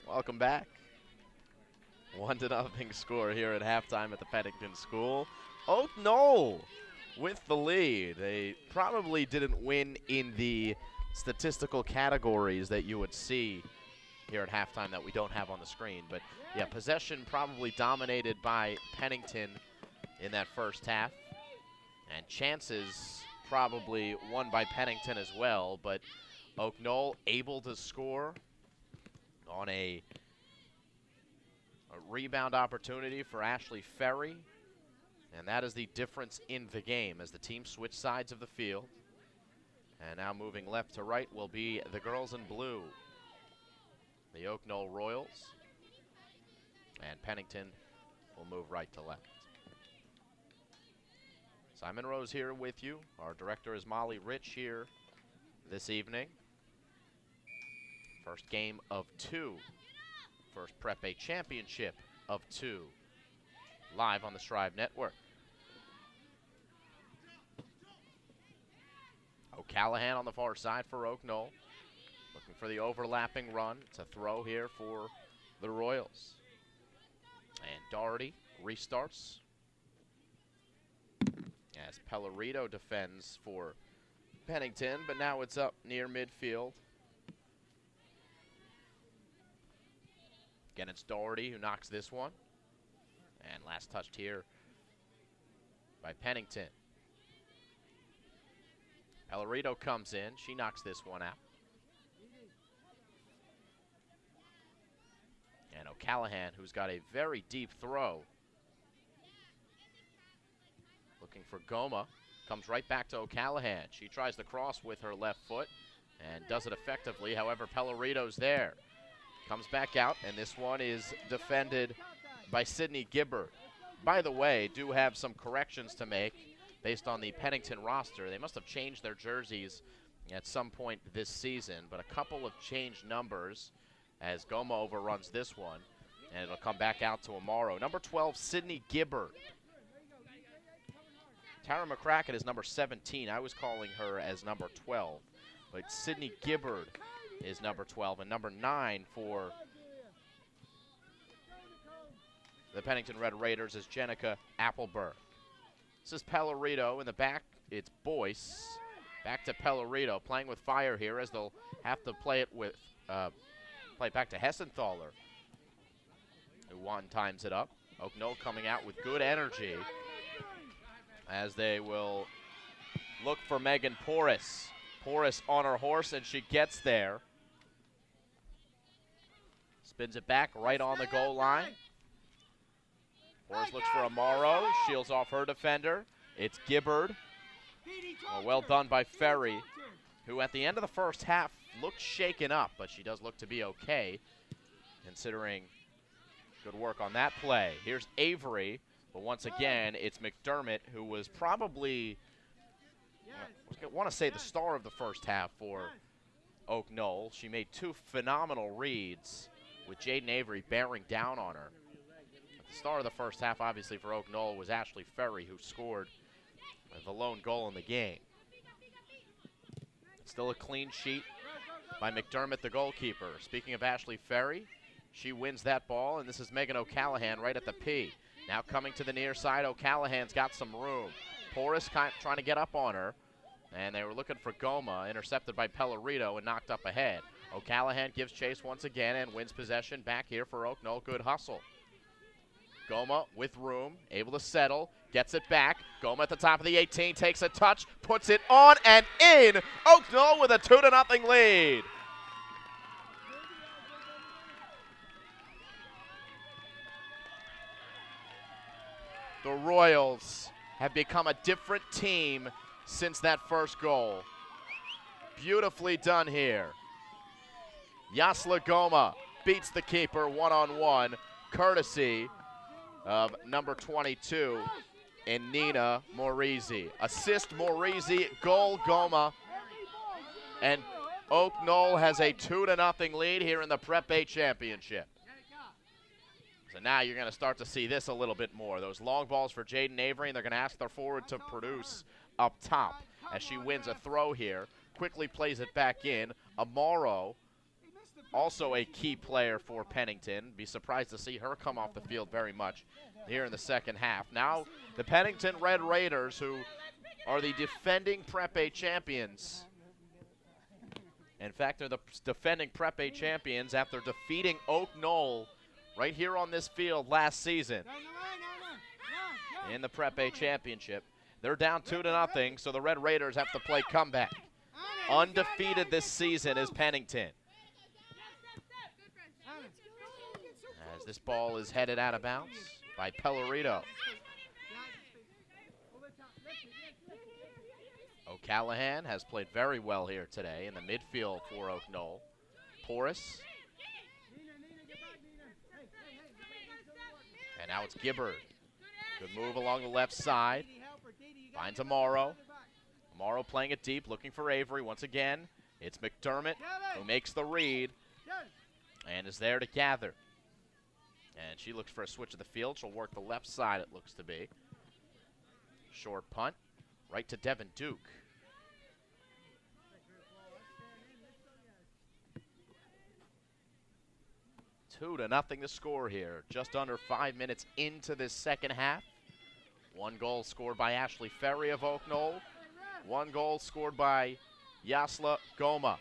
welcome back. 1-0 score here at halftime at the Pennington School. Knoll with the lead. They probably didn't win in the statistical categories that you would see here at halftime that we don't have on the screen. But yeah, possession probably dominated by Pennington in that first half. And chances probably won by Pennington as well. But Knoll able to score on a rebound opportunity for Ashley Ferry. And that is the difference in the game as the team switch sides of the field. And now moving left to right will be the girls in blue, the Knoll Royals. And Pennington will move right to left. Simon Rose here with you. Our director is Molly Rich here this evening. First game of 2. First Prep A championship of 2. Live on the Strive Network. O'Callahan on the far side for Knoll. Looking for the overlapping run. It's a throw here for the Royals. And Doherty restarts as Pellerito defends for Pennington, but now it's up near midfield. Again, it's Doherty who knocks this one. And last touched here by Pennington. Pellerito comes in. She knocks this one out. And O'Callahan, who's got a very deep throw. Looking for Goma. Comes right back to O'Callahan. She tries the cross with her left foot and does it effectively. However, Pellerito's there. Comes back out, and this one is defended by Sydney Gibbard. By the way, do have some corrections to make based on the Pennington roster. They must have changed their jerseys at some point this season, but a couple of changed numbers as Goma overruns this one, and it'll come back out to Amaro. Number 12, Sydney Gibbard. Tara McCracken is number 17. I was calling her as number 12, but Sydney Gibbard is number 12, and number 9 for the Pennington Red Raiders is Jenica Appleberg. This is Pellerito in the back. It's Boyce. Back to Pellerito, playing with fire here as they'll have to play it with play it back to Hessenthaler, who one times it up. Knoll coming out with good energy as they will look for Megan Porras. Porras on her horse, and she gets there. Spins it back right on the goal line. Porras looks for Amaro, shields off her defender. It's Gibbard. Well done by Ferry, who at the end of the first half looked shaken up, but she does look to be okay, considering good work on that play. Here's Avery, but once again, it's McDermott, who was probably, I want to say, the star of the first half for Knoll. She made 2 phenomenal reads with Jaden Avery bearing down on her. The star of the first half, obviously, for Knoll was Ashley Ferry, who scored the lone goal in the game. Still a clean sheet by McDermott, the goalkeeper. Speaking of Ashley Ferry, she wins that ball, and this is Megan O'Callahan right at the P. Now coming to the near side, O'Callahan's got some room. Porras trying to get up on her, and they were looking for Goma, intercepted by Pellerito and knocked up ahead. O'Callahan gives chase once again and wins possession back here for Knoll. Good hustle. Goma with room, able to settle, gets it back. Goma at the top of the 18, takes a touch, puts it on and in. Knoll with a 2-0 lead. The Royals have become a different team since that first goal. Beautifully done here. Yasla Goma beats the keeper one-on-one, courtesy of number 22 in Nina Morizi. Assist Morizi, goal Goma, and Knoll has a 2-0 lead here in the Prep A Championship. So now you're going to start to see this a little bit more. Those long balls for Jaden Avery, and they're going to ask their forward to produce up top as she wins a throw here. Quickly plays it back in. Amaro also a key player for Pennington. Be surprised to see her come off the field very much here in the second half. Now the Pennington Red Raiders, who are the defending Prep A champions. In fact, they're the defending Prep A champions after defeating Knoll right here on this field last season in the Prep A championship. They're down 2-0, so the Red Raiders have to play comeback. Undefeated this season is Pennington. As this ball is headed out of bounds by Pellerito. O'Callahan has played very well here today in the midfield for Knoll. Porras. And now it's Gibbard. Good move along the left side. Finds Amaro. Amaro playing it deep, looking for Avery. Once again, it's McDermott who makes the read and is there to gather. And she looks for a switch of the field. She'll work the left side, it looks to be. Short punt, right to Devin Duke. Two to nothing to score here. Just under 5 minutes into this second half. One goal scored by Ashley Ferry of Knoll. One goal scored by Yasla Goma.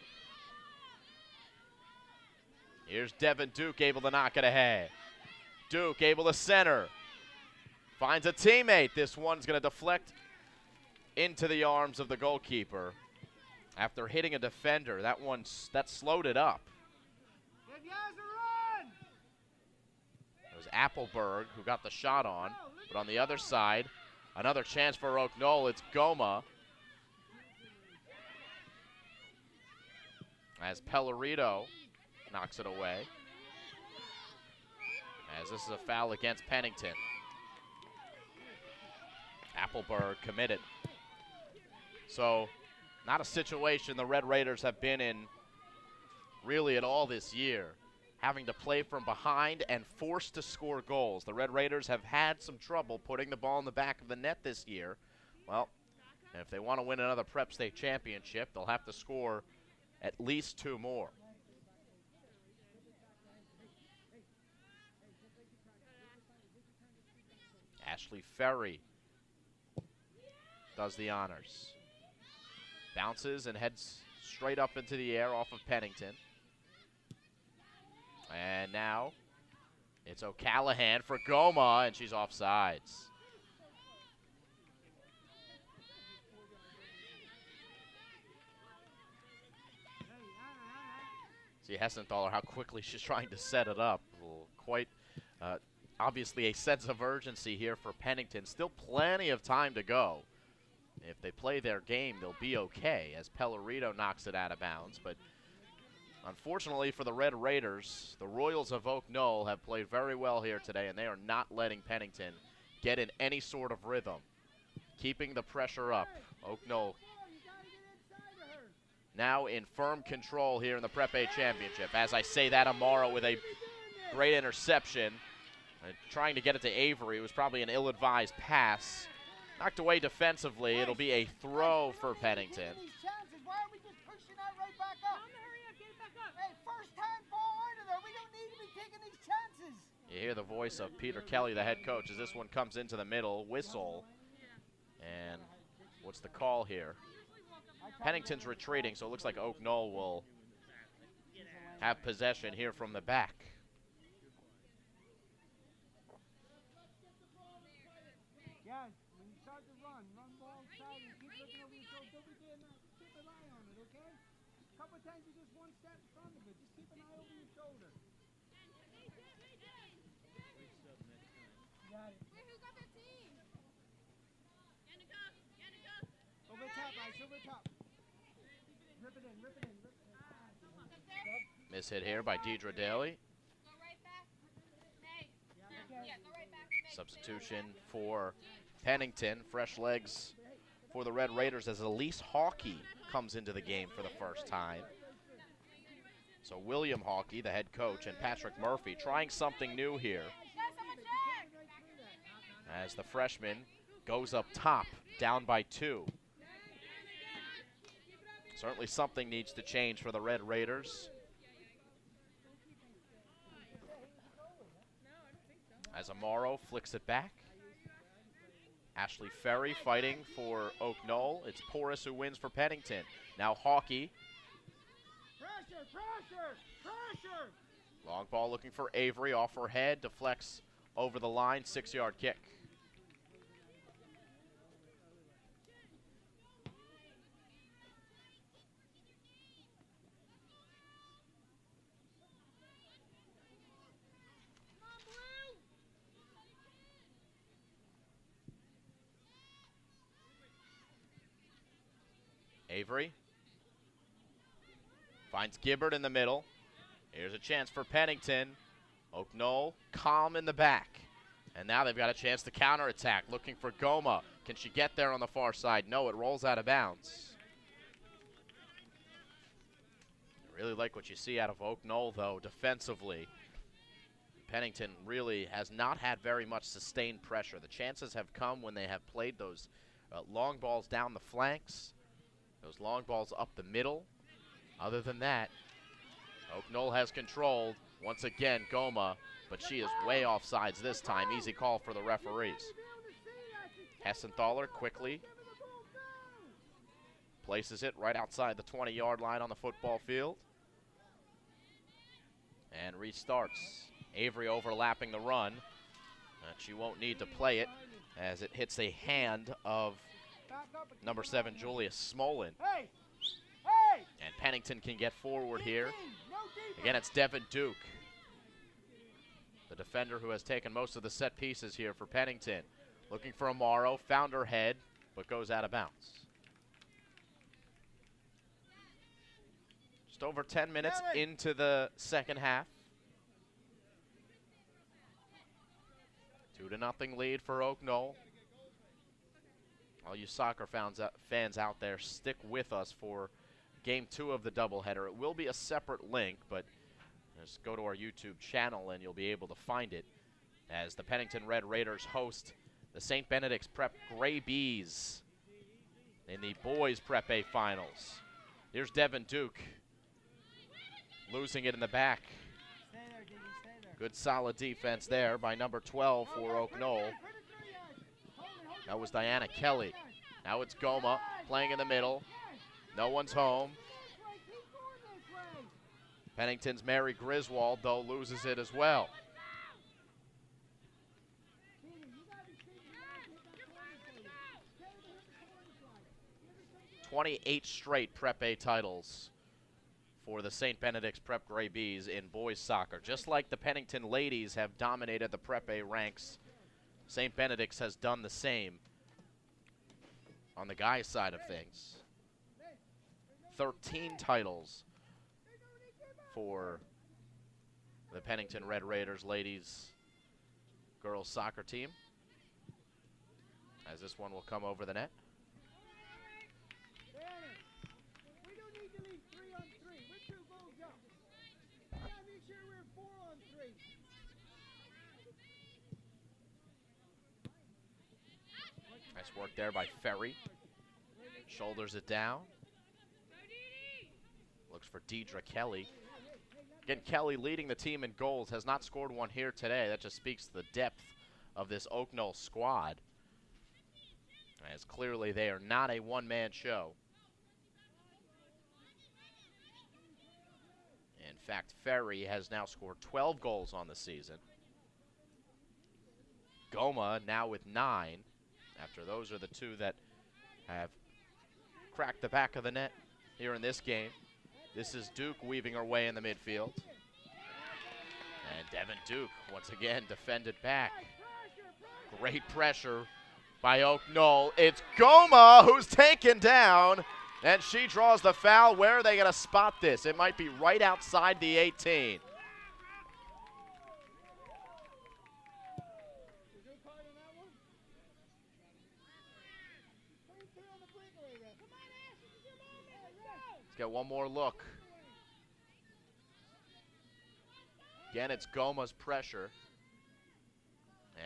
Here's Devin Duke able to knock it ahead. Duke able to center. Finds a teammate. This one's going to deflect into the arms of the goalkeeper. After hitting a defender, that slowed it up. It was Appleberg who got the shot on. But on the other side, another chance for Knoll. It's Goma. As Pellerito knocks it away. As this is a foul against Pennington. Appleberg committed. So, not a situation the Red Raiders have been in really at all this year. Having to play from behind and forced to score goals. The Red Raiders have had some trouble putting the ball in the back of the net this year. Well, if they want to win another Prep State championship, they'll have to score at least 2 more. Ashley Ferry does the honors. Bounces and heads straight up into the air off of Pennington. And now it's O'Callahan for Goma, and she's offsides. See Hessenthaler, how quickly she's trying to set it up. Quite obviously a sense of urgency here for Pennington. Still plenty of time to go. If they play their game, they'll be okay as Pellerito knocks it out of bounds. But unfortunately for the Red Raiders, the Royals of Knoll have played very well here today, and they are not letting Pennington get in any sort of rhythm, keeping the pressure up. Knoll now in firm control here in the Prep A championship. As I say that, Amaro with a great interception. Trying to get it to Avery. It was probably an ill-advised pass. Knocked away defensively. It'll be a throw for Pennington. Why are we just pushing that right back up? Hey, first time ball under there. We don't need to be taking these chances. You hear the voice of Peter Kelly, the head coach, as this one comes into the middle. Whistle. And what's the call here? Pennington's retreating, so it looks like Knoll will have possession here from the back. Guys, when you start to run ball side and keep looking over your shoulder. Don't be doing that. Keep an eye on it, okay? A couple of times you're just one step in front of it. Just keep an eye over your shoulder. Got it. Wait, who got that team? Over top, Ice, over top. Rip it in, rip it in, rip it in. Miss hit here by Deidre Daly. Go right back. May. Yeah, go right back. May. Substitution for Pennington. Fresh legs for the Red Raiders as Elise Hawkey comes into the game for the first time. So William Hawkey, the head coach, and Patrick Murphy trying something new here. As the freshman goes up top, down by 2. Certainly something needs to change for the Red Raiders. As Amaro flicks it back. Ashley Ferry fighting for Oak Knoll. It's Porras who wins for Pennington. Now Hawkey. Pressure, pressure, pressure. Long ball looking for Avery. Off her head. Deflects over the line. 6-yard kick. Avery finds Gibbard in the middle. Here's a chance for Pennington. Oak Knoll calm in the back. And now they've got a chance to counterattack. Looking for Goma. Can she get there on the far side? No, it rolls out of bounds. I really like what you see out of Oak Knoll, though, defensively. Pennington really has not had very much sustained pressure. The chances have come when they have played those long balls down the flanks. Those long balls up the middle. Other than that, Oak Knoll has controlled. Once again, Goma, but she is way off sides this time. Easy call for the referees. Hessenthaler quickly places it right outside the 20-yard line on the football field. And restarts. Avery overlapping the run. She won't need to play it as it hits a hand of number 7, Julia Smolin. Hey! Hey! And Pennington can get forward here. Again, it's Devin Duke, the defender who has taken most of the set pieces here for Pennington. Looking for Amaro, found her head, but goes out of bounds. Just over 10 minutes into the second half. 2-0 lead for Oak Knoll. All you soccer fans out there, stick with us for Game 2 of the doubleheader. It will be a separate link, but just go to our YouTube channel and you'll be able to find it as the Pennington Red Raiders host the St. Benedict's Prep Gray Bees in the boys Prep A finals. Here's Devin Duke losing it in the back. Stay there, Diggy, stay there. Good solid defense there by number 12 for Oak Knoll. That was Diana Kelly. Now it's Goma playing in the middle. No one's home. Pennington's Mary Griswold, though, loses it as well. 28 straight Prep A titles for the St. Benedict's Prep Gray Bees in boys soccer. Just like the Pennington ladies have dominated the Prep A ranks, St. Benedict's has done the same on the guys' side of things. 13 titles for the Pennington Red Raiders ladies girls soccer team, as this one will come over the net. We don't need to leave 3-on-3. We're 2 goals up. We gotta make sure we're 4-on-3. Nice work there by Ferry. Shoulders it down. Looks for Deidre Kelly. Again, Kelly leading the team in goals, has not scored one here today. That just speaks to the depth of this Oak Knoll squad, as clearly they are not a one-man show. In fact, Ferry has now scored 12 goals on the season. Goma now with 9, after those are the 2 that have cracked the back of the net here in this game. This is Duke weaving her way in the midfield. And Devin Duke, once again, defended back. Great pressure by Oak Knoll. It's Goma who's taken down, and she draws the foul. Where are they going to spot this? It might be right outside the 18. Let's get one more look. Again, it's Goma's pressure.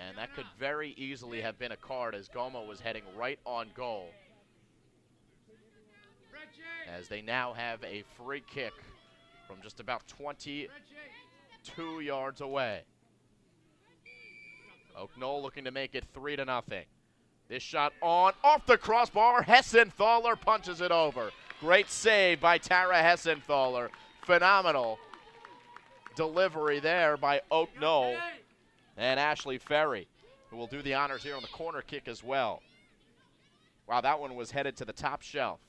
And that could very easily have been a card as Goma was heading right on goal. As they now have a free kick from just about 22 yards away. Oak Knoll looking to make it 3-0. This shot off the crossbar. Hessenthaler punches it over. Great save by Tara Hessenthaler. Phenomenal delivery there by Oak Knoll and Ashley Ferry, who will do the honors here on the corner kick as well. Wow, that one was headed to the top shelf.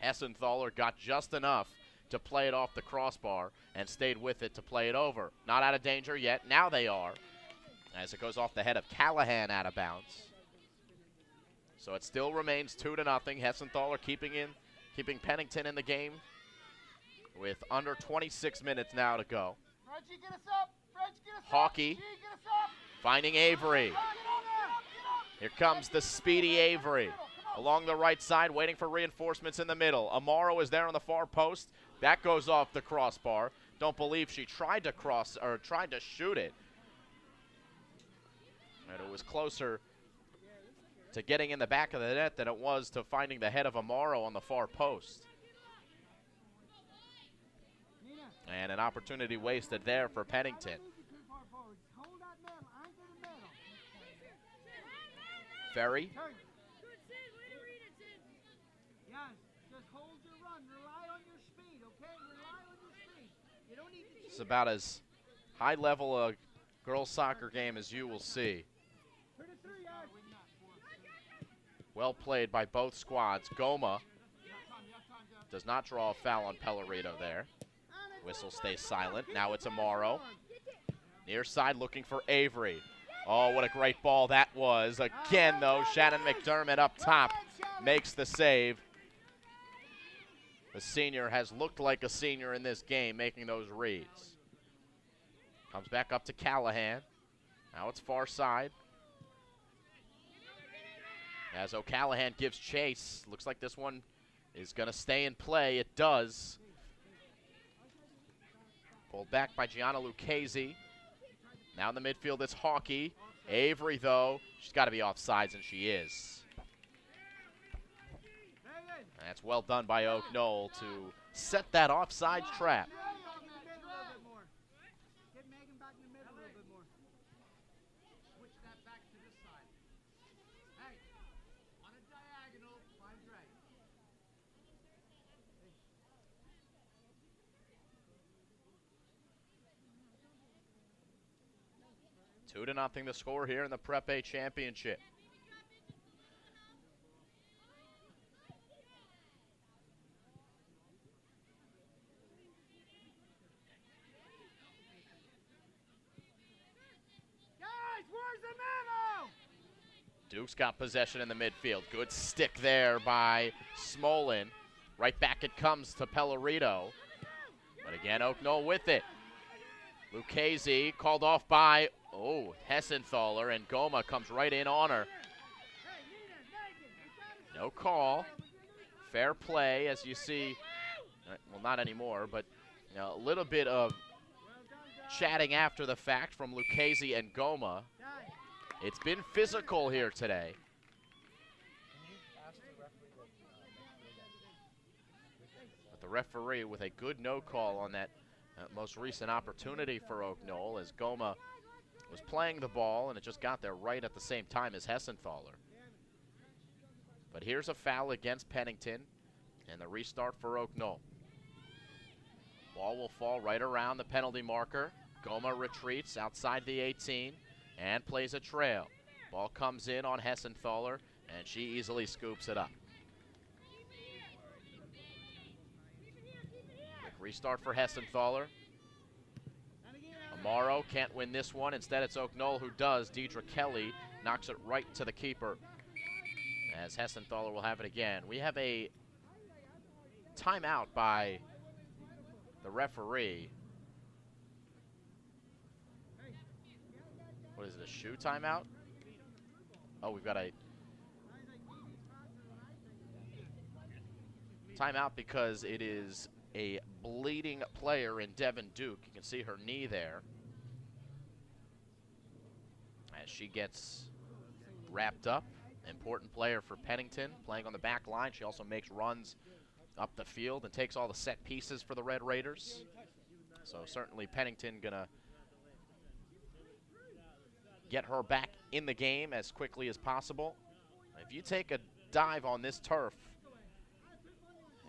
Hessenthaler got just enough to play it off the crossbar and stayed with it to play it over. Not out of danger yet. Now they are, as it goes off the head of Callahan out of bounds. So it still remains 2-0. Hessenthaler keeping Pennington in the game with under 26 minutes now to go. Frenchie, get us up. French, get us Hawkey up. Get us up. finding Avery. Get on there. Here comes the speedy Avery along the right side, waiting for reinforcements in the middle. Amaro is there on the far post. That goes off the crossbar. Don't believe she tried to shoot it. And it was closer to getting in the back of the net than it was to finding the head of Amaro on the far post. And an opportunity wasted there for Pennington. Ferry. Yes, just hold your run. Rely on your speed, okay? Rely on your speed. You don't need to. It's about as high level a girls soccer game as you will see. Well played by both squads. Goma does not draw a foul on Pellerito there. Whistle stays silent. Now it's Amaro. Near side looking for Avery. Oh, what a great ball that was. Again, though, Shannon McDermott up top makes the save. The senior has looked like a senior in this game, making those reads. Comes back up to Callahan. Now it's far side. As O'Callahan gives chase. Looks like this one is going to stay in play. It does. Pulled back by Gianna Lucchese. Now in the midfield, it's Hawkey. Avery, though, she's got to be offsides, and she is. And that's well done by Oak Knoll to set that offside trap. Two to nothing the score here in the Prep A Championship. Guys, where's the memo? Duke's got possession in the midfield. Good stick there by Smolin. Right back it comes to Pellerito. But again, Oak Knoll with it. Lucchese called off by Hessenthaler, and Goma comes right in on her. No call. Fair play, as you see. Well, not anymore, but a little bit of chatting after the fact from Lucchese and Goma. It's been physical here today. But the referee with a good no call on that most recent opportunity for Oak Knoll, as Goma was playing the ball and it just got there right at the same time as Hessenthaler. But here's a foul against Pennington and the restart for Oak Knoll. Ball will fall right around the penalty marker. Goma retreats outside the 18 and plays a trail. Ball comes in on Hessenthaler and she easily scoops it up. Quick restart for Hessenthaler. Amaro can't win this one. Instead, it's Oak Knoll who does. Deidre Kelly knocks it right to the keeper as Hessenthaler will have it again. We have a timeout by the referee. What is it, a shoe timeout? Oh, we've got a timeout because it is a bleeding player in Devin Duke. You can see her knee there as she gets wrapped up. Important player for Pennington, playing on the back line. She also makes runs up the field and takes all the set pieces for the Red Raiders. So certainly Pennington gonna get her back in the game as quickly as possible. If you take a dive on this turf,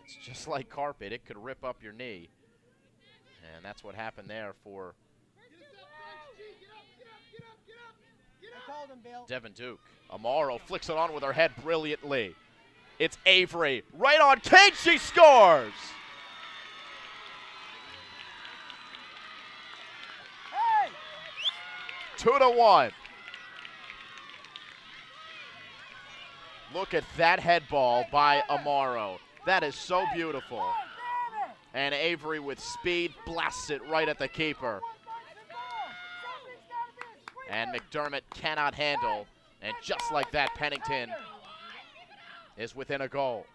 it's just like carpet. It could rip up your knee. And that's what happened there for Devin Duke. Amaro flicks it on with her head brilliantly. It's Avery. Right on Kate, she scores! Hey! 2-1. Look at that head ball by Amaro. That is so beautiful. And Avery with speed blasts it right at the keeper. And McDermott cannot handle. And just like that, Pennington is within a goal.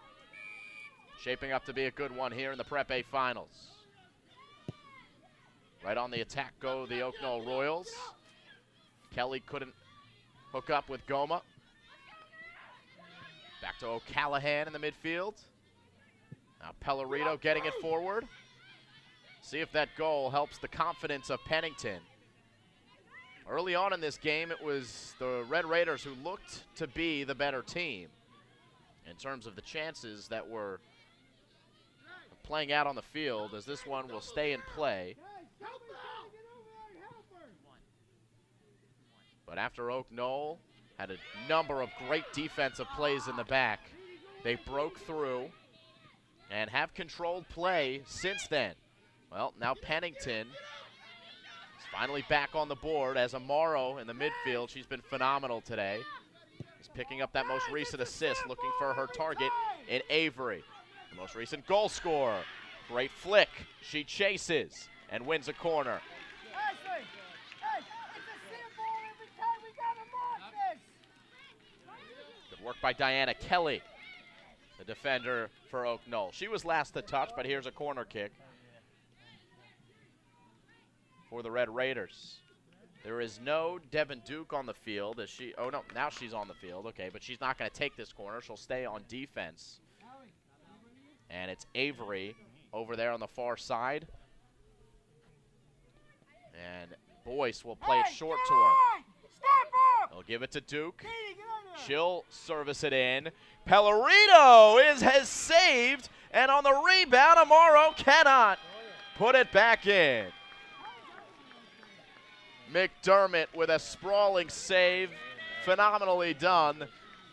Shaping up to be a good one here in the Prep A Finals. Right on the attack go the Oak Knoll Royals. Kelly couldn't hook up with Goma. Back to O'Callahan in the midfield. Now Pellerito getting it forward. See if that goal helps the confidence of Pennington. Early on in this game, it was the Red Raiders who looked to be the better team in terms of the chances that were playing out on the field, as this one will stay in play. But after Oak Knoll had a number of great defensive plays in the back, they broke through and have controlled play since then. Well, now Pennington is finally back on the board as Amaro in the midfield. She's been phenomenal today. Is picking up that most recent assist, looking for her target in Avery. The most recent goal scorer. Great flick. She chases and wins a corner. Good work by Diana Kelly, the defender for Oak Knoll. She was last to touch, but here's a corner kick for the Red Raiders. There is no Devin Duke on the field as she, oh no, now she's on the field, okay, but she's not going to take this corner. She'll stay on defense. And it's Avery over there on the far side. And Boyce will play it short to her. They'll give it to Duke. She'll service it in. Pellerito has saved, and on the rebound, Amaro cannot put it back in. McDermott with a sprawling save, phenomenally done,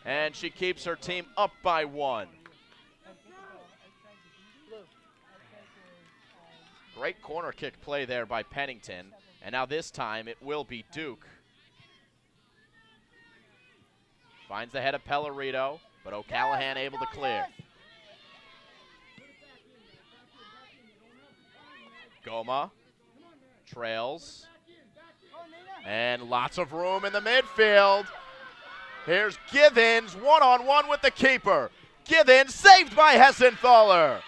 and she keeps her team up by 1. Great corner kick play there by Pennington, and now this time it will be Duke. Finds the head of Pellerito, but O'Callahan able to clear. Goma trails. And lots of room in the midfield. Here's Givens, one-on-one with the keeper. Givens saved by Hessenthaler.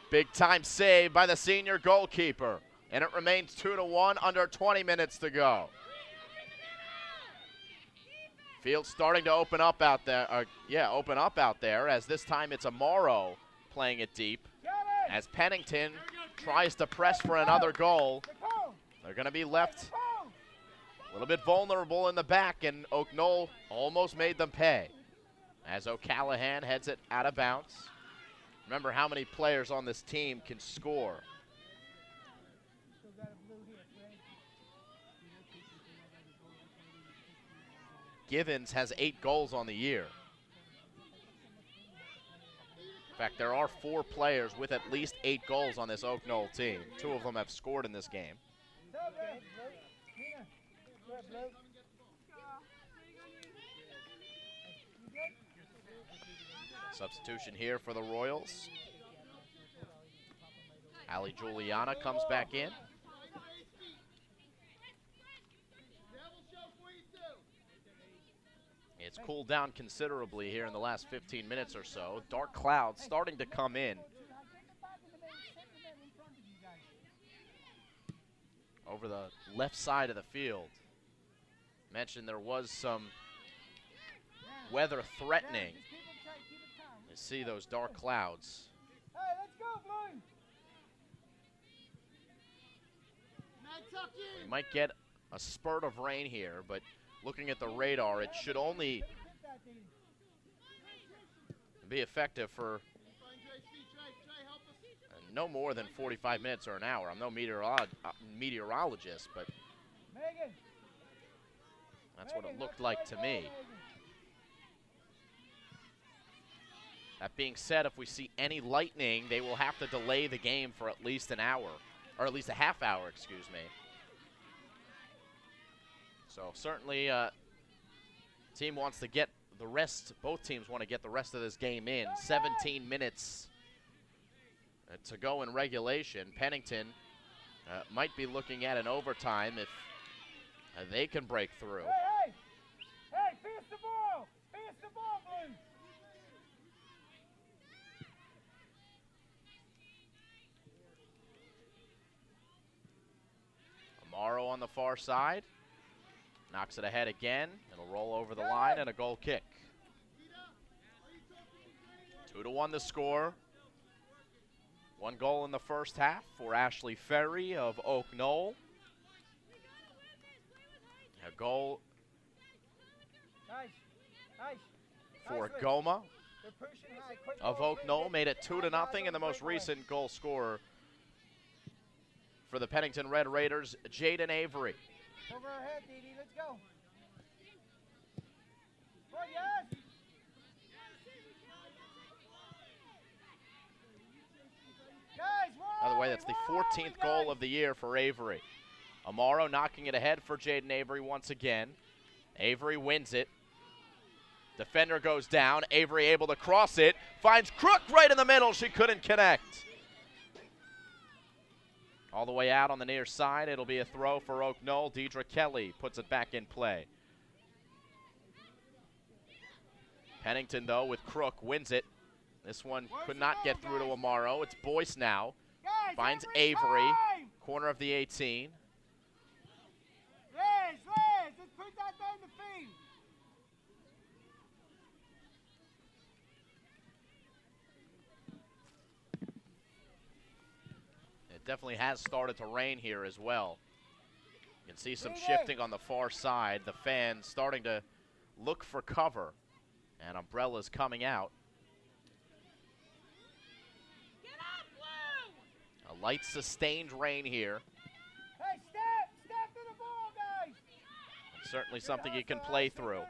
Big time save by the senior goalkeeper. And it remains 2-1, under 20 minutes to go. Field starting to open up out there. Open up out there, as this time it's Amaro playing it deep. As Pennington tries to press for another goal. They're going to be left a little bit vulnerable in the back, and Oak Knoll almost made them pay. As O'Callahan heads it out of bounds. Remember how many players on this team can score. Givens has 8 goals on the year. In fact, there are 4 players with at least 8 goals on this Oak Knoll team. 2 of them have scored in this game. Substitution here for the Royals. Ali Juliana comes back in. It's cooled down considerably here in the last 15 minutes or so. Dark clouds starting to come in. Over the left side of the field. Mentioned there was some weather threatening. You see those dark clouds. Hey, let's go, Blue. We might get a spurt of rain here, but looking at the radar, it should only be effective for no more than 45 minutes or an hour. I'm no meteorologist, but that's what it looked like to me. That being said, if we see any lightning, they will have to delay the game for at least an hour, or at least a half hour, excuse me. So certainly, team wants to get the rest, both teams want to get the rest of this game in. 17 minutes to go in regulation. Pennington might be looking at an overtime if they can break through. Hey, pass the ball! Pass the ball, Blue! Amaro on the far side. Knocks it ahead again. It'll roll over the line and a goal kick. 2-1 the score. 1 goal in the first half for Ashley Ferry of Oak Knoll. A goal for Goma of Oak Knoll. Made it 2-0, and the most recent goal scorer for the Pennington Red Raiders, Jaden Avery. Over our head, Dee Dee. Let's go. Come on, yes. Guys, By the way, that's the 14th goal of the year for Avery. Amaro knocking it ahead for Jaden Avery once again. Avery wins it. Defender goes down. Avery able to cross it. Finds Crook right in the middle. She couldn't connect. All the way out on the near side. It'll be a throw for Oak Knoll. Deidre Kelly puts it back in play. Pennington, though, with Crook, wins it. This one could not get through to Amaro. It's Boyce now. Finds Avery. Corner of the 18. Liz, let's put that down the field. It definitely has started to rain here as well. You can see some shifting on the far side. The fans starting to look for cover, and umbrellas coming out. Get up, Blue! A light sustained rain here. Hey, step to the ball, guys. And certainly something you can play through.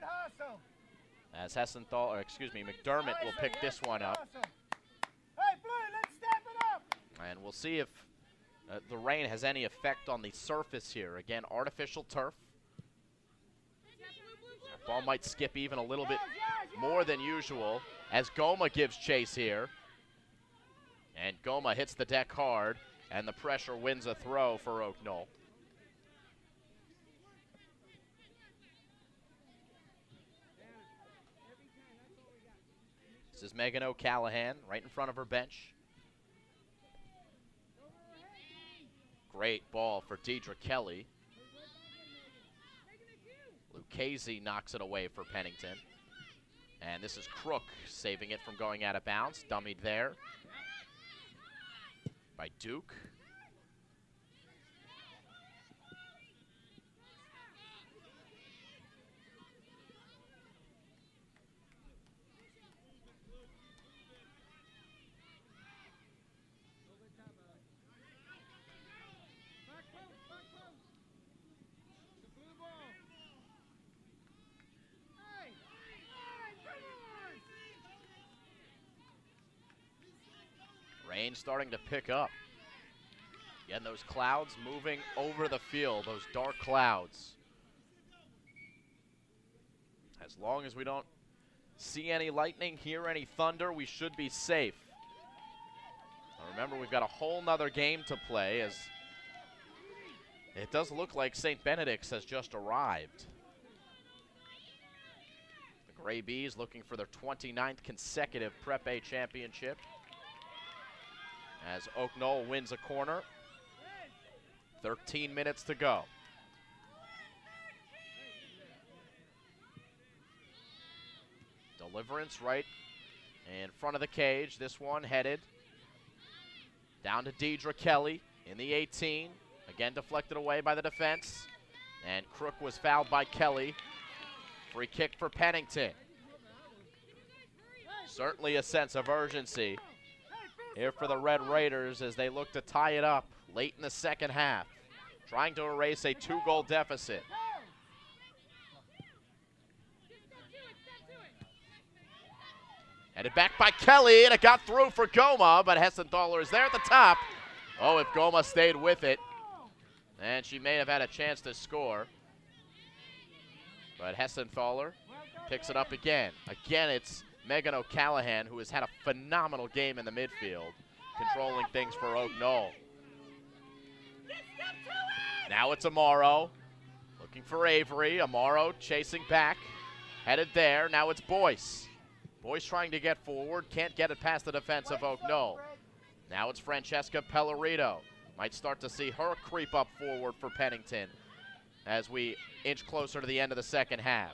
As Hessenthal, or excuse me, McDermott will pick this one up. Hey, Blue, let's step it up. And we'll see if the rain has any effect on the surface here. Again, artificial turf. The ball might skip even a little bit more than usual as Goma gives chase here. And Goma hits the deck hard, and the pressure wins a throw for Oak Knoll. This is Megan O'Callahan right in front of her bench. Great ball for Deidre Kelly. Lucchese knocks it away for Pennington. And this is Crook saving it from going out of bounds. Dummied there by Duke. Rain starting to pick up. Again, those clouds moving over the field, those dark clouds. As long as we don't see any lightning, hear any thunder, we should be safe. Now remember, we've got a whole nother game to play, as it does look like St. Benedict's has just arrived. The Gray Bees looking for their 29th consecutive Prep A championship. As Oak Knoll wins a corner. 13 minutes to go. Deliverance right in front of the cage. This one headed down to Deidre Kelly in the 18. Again deflected away by the defense. And Crook was fouled by Kelly. Free kick for Pennington. Certainly a sense of urgency here for the Red Raiders as they look to tie it up late in the second half, trying to erase a 2-goal deficit. Headed back by Kelly, and it got through for Goma, but Hessenthaler is there at the top. Oh, if Goma stayed with it, and she may have had a chance to score. But Hessenthaler picks it up again. Again, it's Megan O'Callahan, who has had a phenomenal game in the midfield, controlling things for Oak Knoll. Now it's Amaro, looking for Avery. Amaro chasing back, headed there. Now it's Boyce. Boyce trying to get forward, can't get it past the defense of Oak Knoll. Now it's Francesca Pellerito. Might start to see her creep up forward for Pennington as we inch closer to the end of the second half.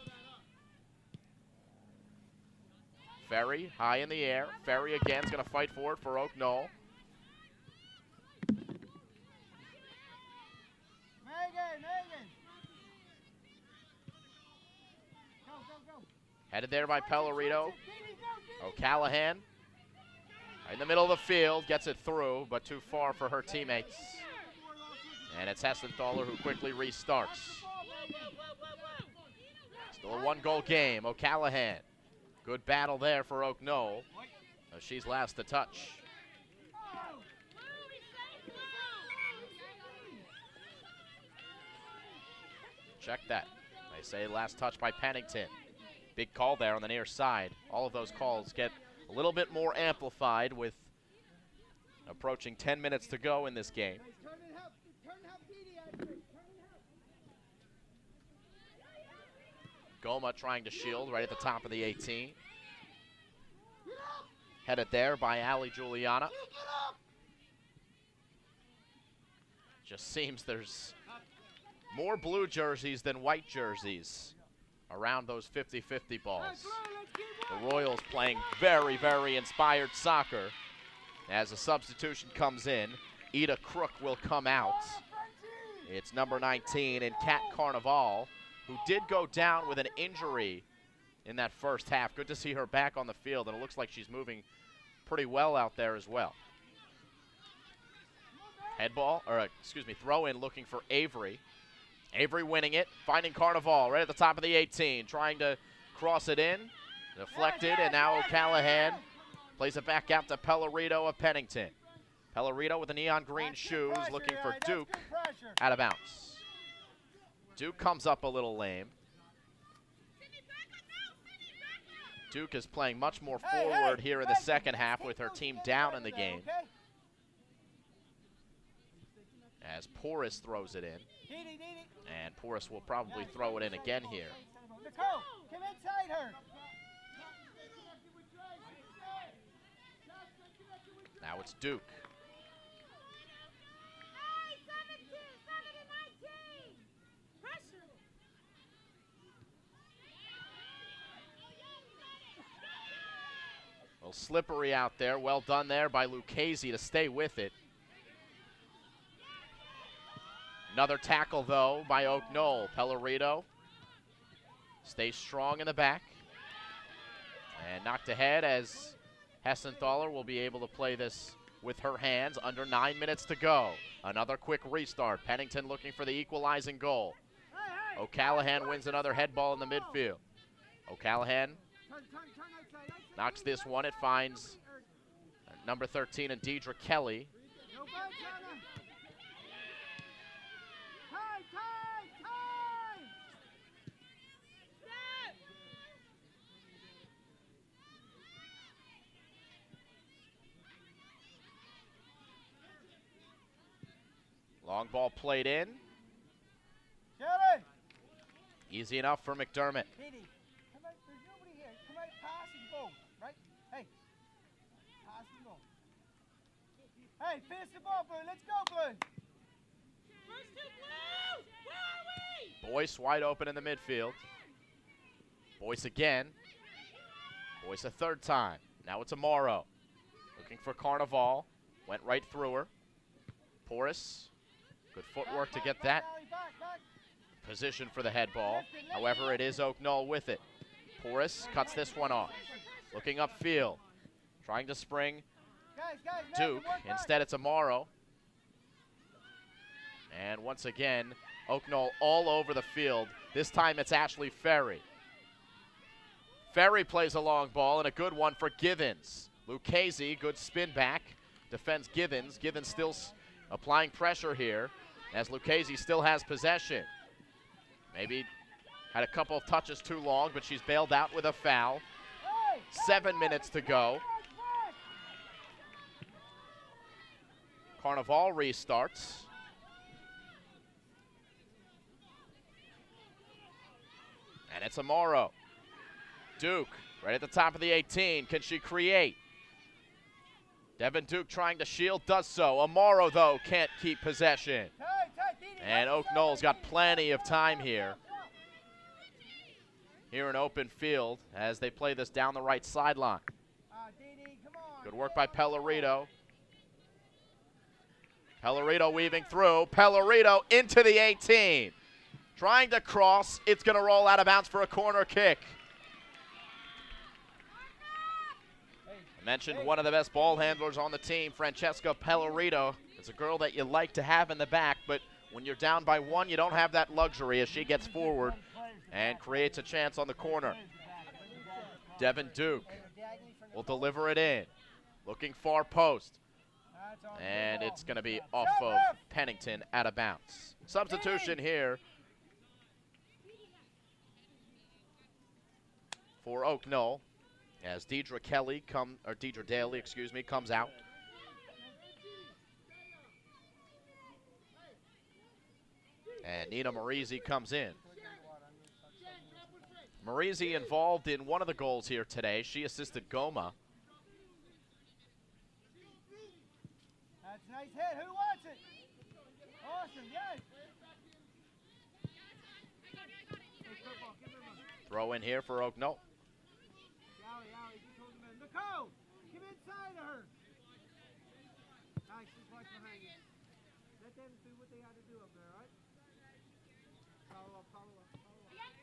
Ferry high in the air. Ferry again is going to fight for it for Oak Knoll. Megan. Go. Headed there by Pellerito. O'Callahan right in the middle of the field, gets it through, but too far for her teammates. And it's Hessenthaler who quickly restarts. Still a 1-goal game. O'Callahan. Good battle there for Oak Knoll. She's last to touch. Check that. They say last touch by Pennington. Big call there on the near side. All of those calls get a little bit more amplified with approaching 10 minutes to go in this game. Goma trying to shield right at the top of the 18. Headed there by Ali Juliana. Just seems there's more blue jerseys than white jerseys around those 50-50 balls. The Royals playing very, very inspired soccer. As a substitution comes in, Ida Crook will come out. It's number 19 in Kat Carnival, who did go down with an injury in that first half. Good to see her back on the field, and it looks like she's moving pretty well out there as well. Throw in looking for Avery. Avery winning it, finding Carnival right at the top of the 18, trying to cross it in. Deflected, and now O'Callahan plays it back out to Pellerito of Pennington. Pellerito with the neon green shoes, looking for Duke, out of bounds. Duke comes up a little lame. Duke is playing much more forward here in the second half with her team down in the game. As Porras throws it in. And Porras will probably throw it in again here. Nicole, come inside her. Now it's Duke. Hey, 17, 19. Pressure. A little slippery out there. Well done there by Lucchese to stay with it. Another tackle, though, by Oak Knoll. Pellerito stays strong in the back. And knocked ahead as Hessenthaler will be able to play this with her hands. Under 9 minutes to go. Another quick restart. Pennington looking for the equalizing goal. O'Callahan wins another head ball in the midfield. O'Callahan knocks this one. It finds number 13 and Deidre Kelly. Long ball played in. Kelly! Easy enough for McDermott. Katie, come out. There's nobody here. Come out, pass and go. Right? Hey. Pass and go. Hey, finish the ball, Blue. Let's go, Blue. First to Blue. Where are we? Boyce wide open in the midfield. Boyce again. Boyce a third time. Now it's Amaro. Looking for Carnival. Went right through her. Porras Good footwork to get that position for the head ball. However, it is Oak Knoll with it. Porras cuts this one off. Looking upfield. Trying to spring Duke. Instead, it's Amaro. And once again, Oak Knoll all over the field. This time it's Ashley Ferry. Ferry plays a long ball and a good one for Givens. Lucchese, good spin back, defends Givens. Givens still applying pressure here as Lucchese still has possession. Maybe had a couple of touches too long, but she's bailed out with a foul. 7 minutes to go. Carnival restarts. And it's Amaro. Duke, right at the top of the 18. Can she create? Devin Duke trying to shield, does so. Amaro, though, can't keep possession. And Oak Knoll's got plenty of time here. Here in open field as they play this down the right sideline. Good work by Pellerito. Pellerito weaving through. Pellerito into the 18. Trying to cross. It's going to roll out of bounds for a corner kick. I mentioned one of the best ball handlers on the team, Francesca Pellerito. It's a girl that you like to have in the back, but when you're down by one, you don't have that luxury as she gets forward and creates a chance on the corner. Devin Duke will deliver it in. Looking far post. And it's going to be off of Pennington out of bounds. Substitution here for Oak Knoll as Deidre Daly, comes out. And Nina Marisi comes in. Marisi involved in one of the goals here today. She assisted Goma. That's a nice hit. Who wants it? Awesome, yes. Throw in here for Oak Knoll. Nicole, come inside of her. Nice, she's right behind you. Let them do what they got to do up there, all right? Follow up, follow up, follow up.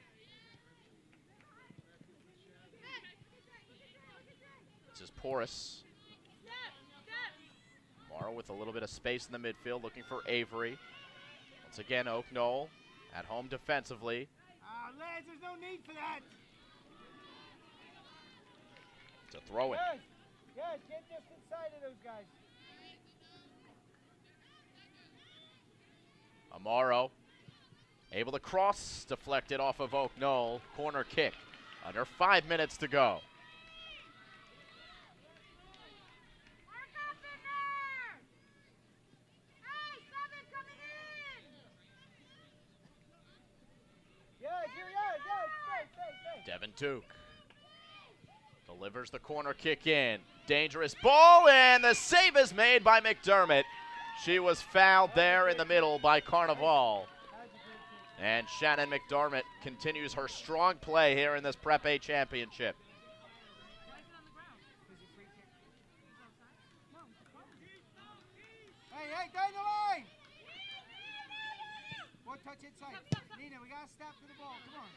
This is Porras. Morrow with a little bit of space in the midfield, looking for Avery. Once again, Oak Knoll at home defensively. Lads, there's no need for that. To throw it. Yes, get just inside of those guys. Amaro able to cross, deflected off of Oak Knoll. Corner kick. Under 5 minutes to go. Devin Duke delivers the corner kick in. Dangerous ball, and the save is made by McDermott. She was fouled there in the middle by Carnival. And Shannon McDermott continues her strong play here in this Prep A championship. Hey, down the line! One touch inside. Nina, we got to step to the ball. Come on.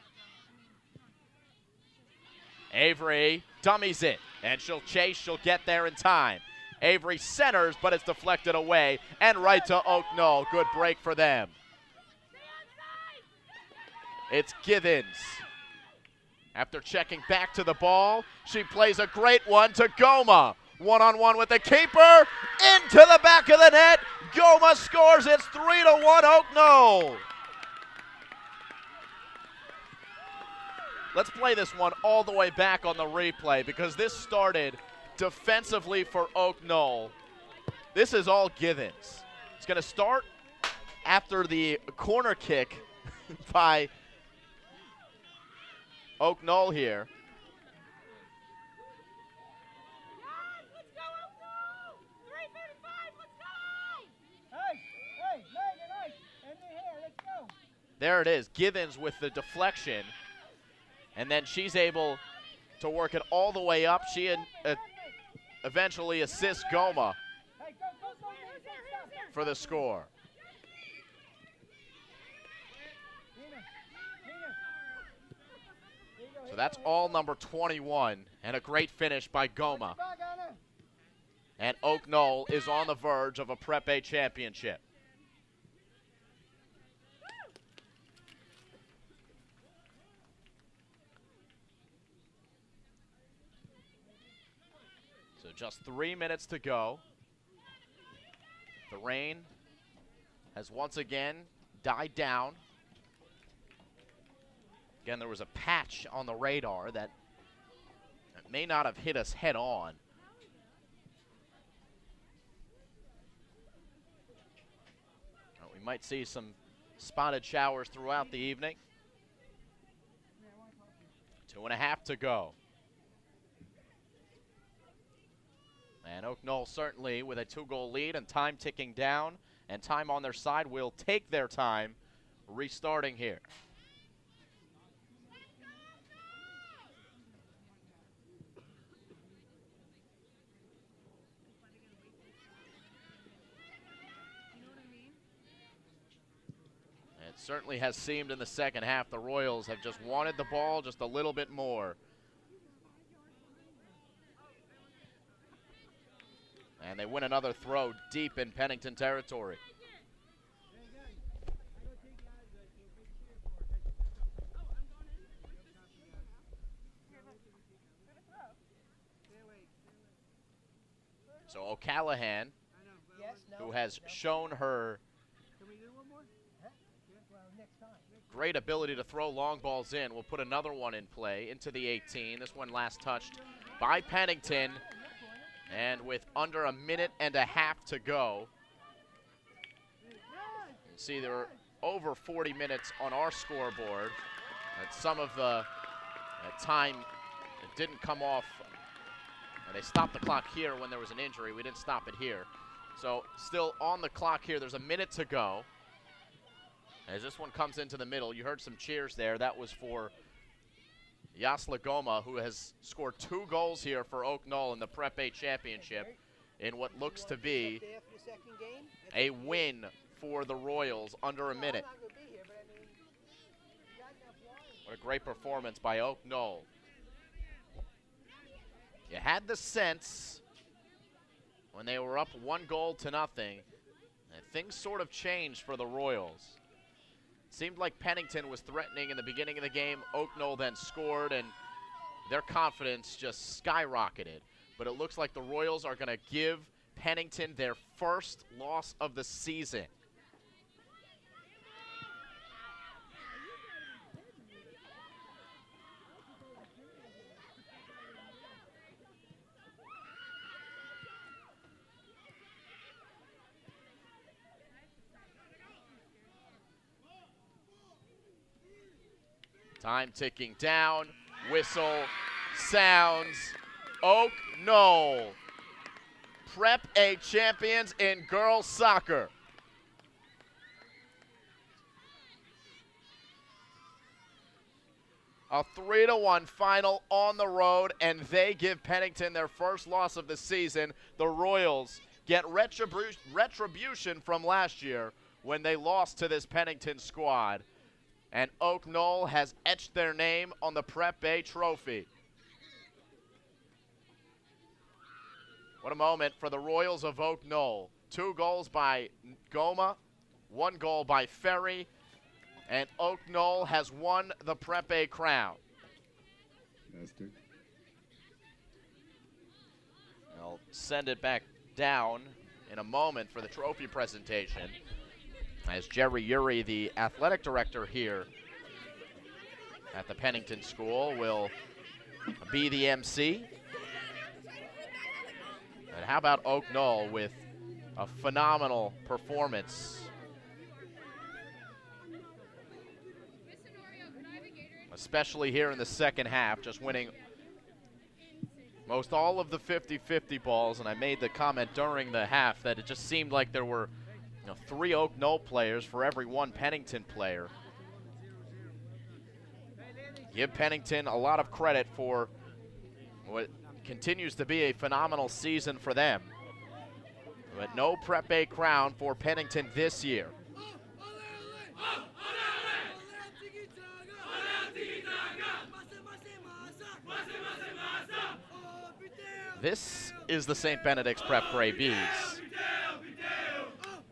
Avery dummies it, and she'll chase. She'll get there in time. Avery centers, but it's deflected away and right to Oak Knoll. Good break for them. It's Givens. After checking back to the ball, she plays a great one to Goma. One-on-one with the keeper, into the back of the net. Goma scores. It's 3-1 Oak Knoll. Let's play this one all the way back on the replay because this started defensively for Oak Knoll. This is all Givens. It's going to start after the corner kick by Oak Knoll here. Let's go, Oak Knoll! 3:35, let's go! Hey, Megan, in the hair, let's go. There it is, Givens with the deflection. And then she's able to work it all the way up. She eventually assists Goma for the score. So that's all number 21, and a great finish by Goma. And Oak Knoll is on the verge of a Prep A championship. So just 3 minutes to go. The rain has once again died down. Again, there was a patch on the radar that may not have hit us head on. We might see some spotted showers throughout the evening. 2.5 to go. And Oak Knoll certainly with a 2-goal lead and time ticking down and time on their side will take their time restarting here. It certainly has seemed in the second half the Royals have just wanted the ball just a little bit more. And they win another throw deep in Pennington territory. So O'Callahan, who has shown her great ability to throw long balls in, will put another one in play into the 18. This one last touched by Pennington. And with under 1.5 minutes to go, you can see there are over 40 minutes on our scoreboard. And some of the time it didn't come off. And they stopped the clock here when there was an injury. We didn't stop it here. So still on the clock here, there's 1 minute to go. As this one comes into the middle, you heard some cheers there. That was for NJISAA Goma, who has scored 2 goals here for Oak Knoll in the Prep A championship in what looks to be a win for the Royals under 1 minute. What a great performance by Oak Knoll. You had the sense when they were up 1-0 that things sort of changed for the Royals. Seemed like Pennington was threatening in the beginning of the game. Oak Knoll then scored, and their confidence just skyrocketed. But it looks like the Royals are going to give Pennington their first loss of the season. Time ticking down, whistle sounds. Oak Knoll, Prep A champions in girls soccer. A 3-1 final on the road, and they give Pennington their first loss of the season. The Royals get retribution from last year when they lost to this Pennington squad. And Oak Knoll has etched their name on the Prep A trophy. What a moment for the Royals of Oak Knoll. 2 goals by Goma, 1 goal by Ferry, and Oak Knoll has won the Prep A crown. I'll send it back down in a moment for the trophy presentation, as Jerry Urey, the athletic director here at the Pennington School, will be the MC. And how about Oak Knoll with a phenomenal performance? Especially here in the second half, just winning most all of the 50-50 balls. And I made the comment during the half that it just seemed like there were 3 Oak Knoll players for every 1 Pennington player. Give Pennington a lot of credit for what continues to be a phenomenal season for them. But no Prep A crown for Pennington this year. This is the St. Benedict's Prep Gray Bees.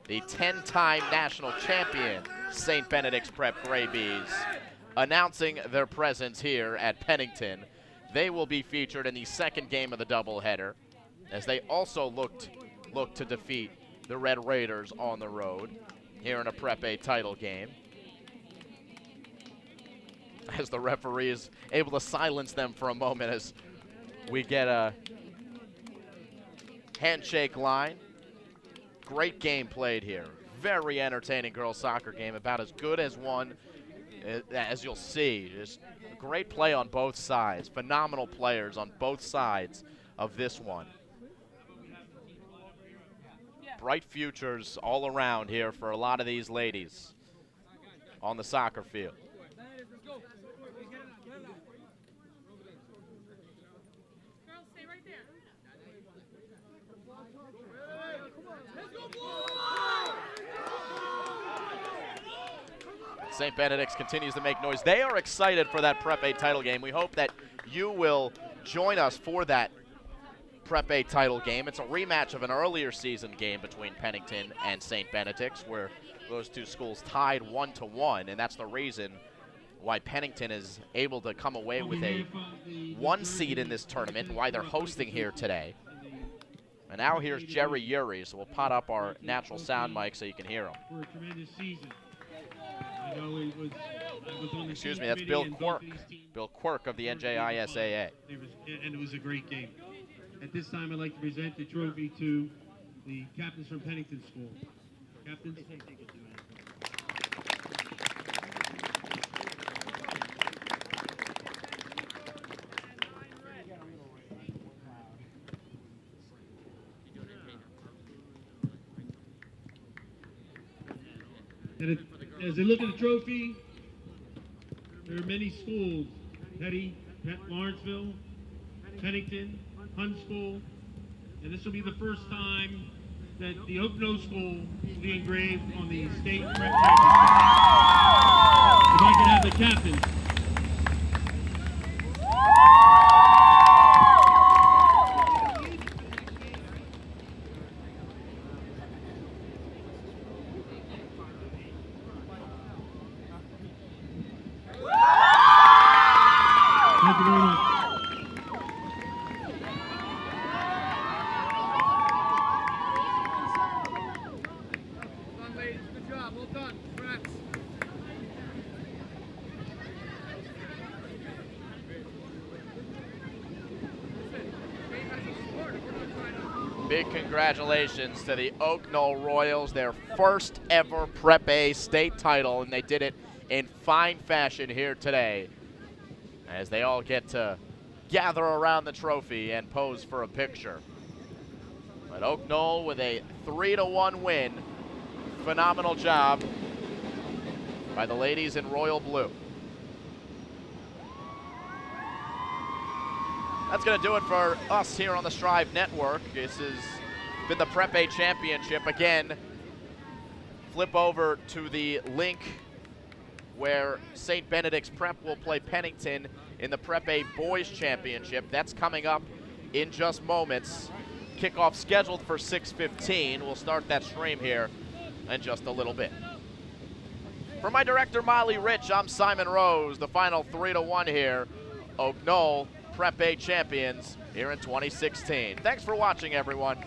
The 10-time national champion St. Benedict's Prep Gray Bees announcing their presence here at Pennington. They will be featured in the second game of the doubleheader, as they also look to defeat the Red Raiders on the road here in a Prep A title game. As the referee is able to silence them for a moment as we get a handshake line. Great game played here. Very entertaining girls soccer game, about as good as one as you'll see. Just great play on both sides. Phenomenal players on both sides of this one. Bright futures all around here for a lot of these ladies on the soccer field. Girls, stay right there. St. Benedict's continues to make noise. They are excited for that Prep A title game. We hope that you will join us for that Prep A title game. It's a rematch of an earlier season game between Pennington and St. Benedict's, where those two schools tied 1-1, and that's the reason why Pennington is able to come away with a 1 seed in this tournament and why they're hosting here today. And now here's Jerry Uri, so we'll pot up our natural sound mic so you can hear him. For a tremendous season. I know it was on the Excuse team me, that's committee Bill and both Quirk. these teams Bill Quirk of the NJISAA. And it was a great game. At this time, I'd like to present the trophy to the captains from Pennington School. Captains? And as they look at the trophy, there are many schools: Petty, Lawrenceville, Pennington, Hun School, and this will be the first time that the Oak Knoll School will be engraved on the state prep championship. If I can have the captains. Thank you very much. Good job. Well done. Congrats. Big congratulations to the Oak Knoll Royals, their first ever Prep A state title, and they did it in fine fashion here today as they all get to gather around the trophy and pose for a picture. But Oak Knoll with a 3-1 win. Phenomenal job by the ladies in royal blue. That's going to do it for us here on the Strive Network. This has been the Prep A Championship. Again, flip over to the link where St. Benedict's Prep will play Pennington in the Prep A Boys Championship. That's coming up in just moments. Kickoff scheduled for 6:15. We'll start that stream here in just a little bit. For my director, Molly Rich, I'm Simon Rose. The final 3-1 here. Oak Knoll Prep A champions here in 2016. Thanks for watching, everyone.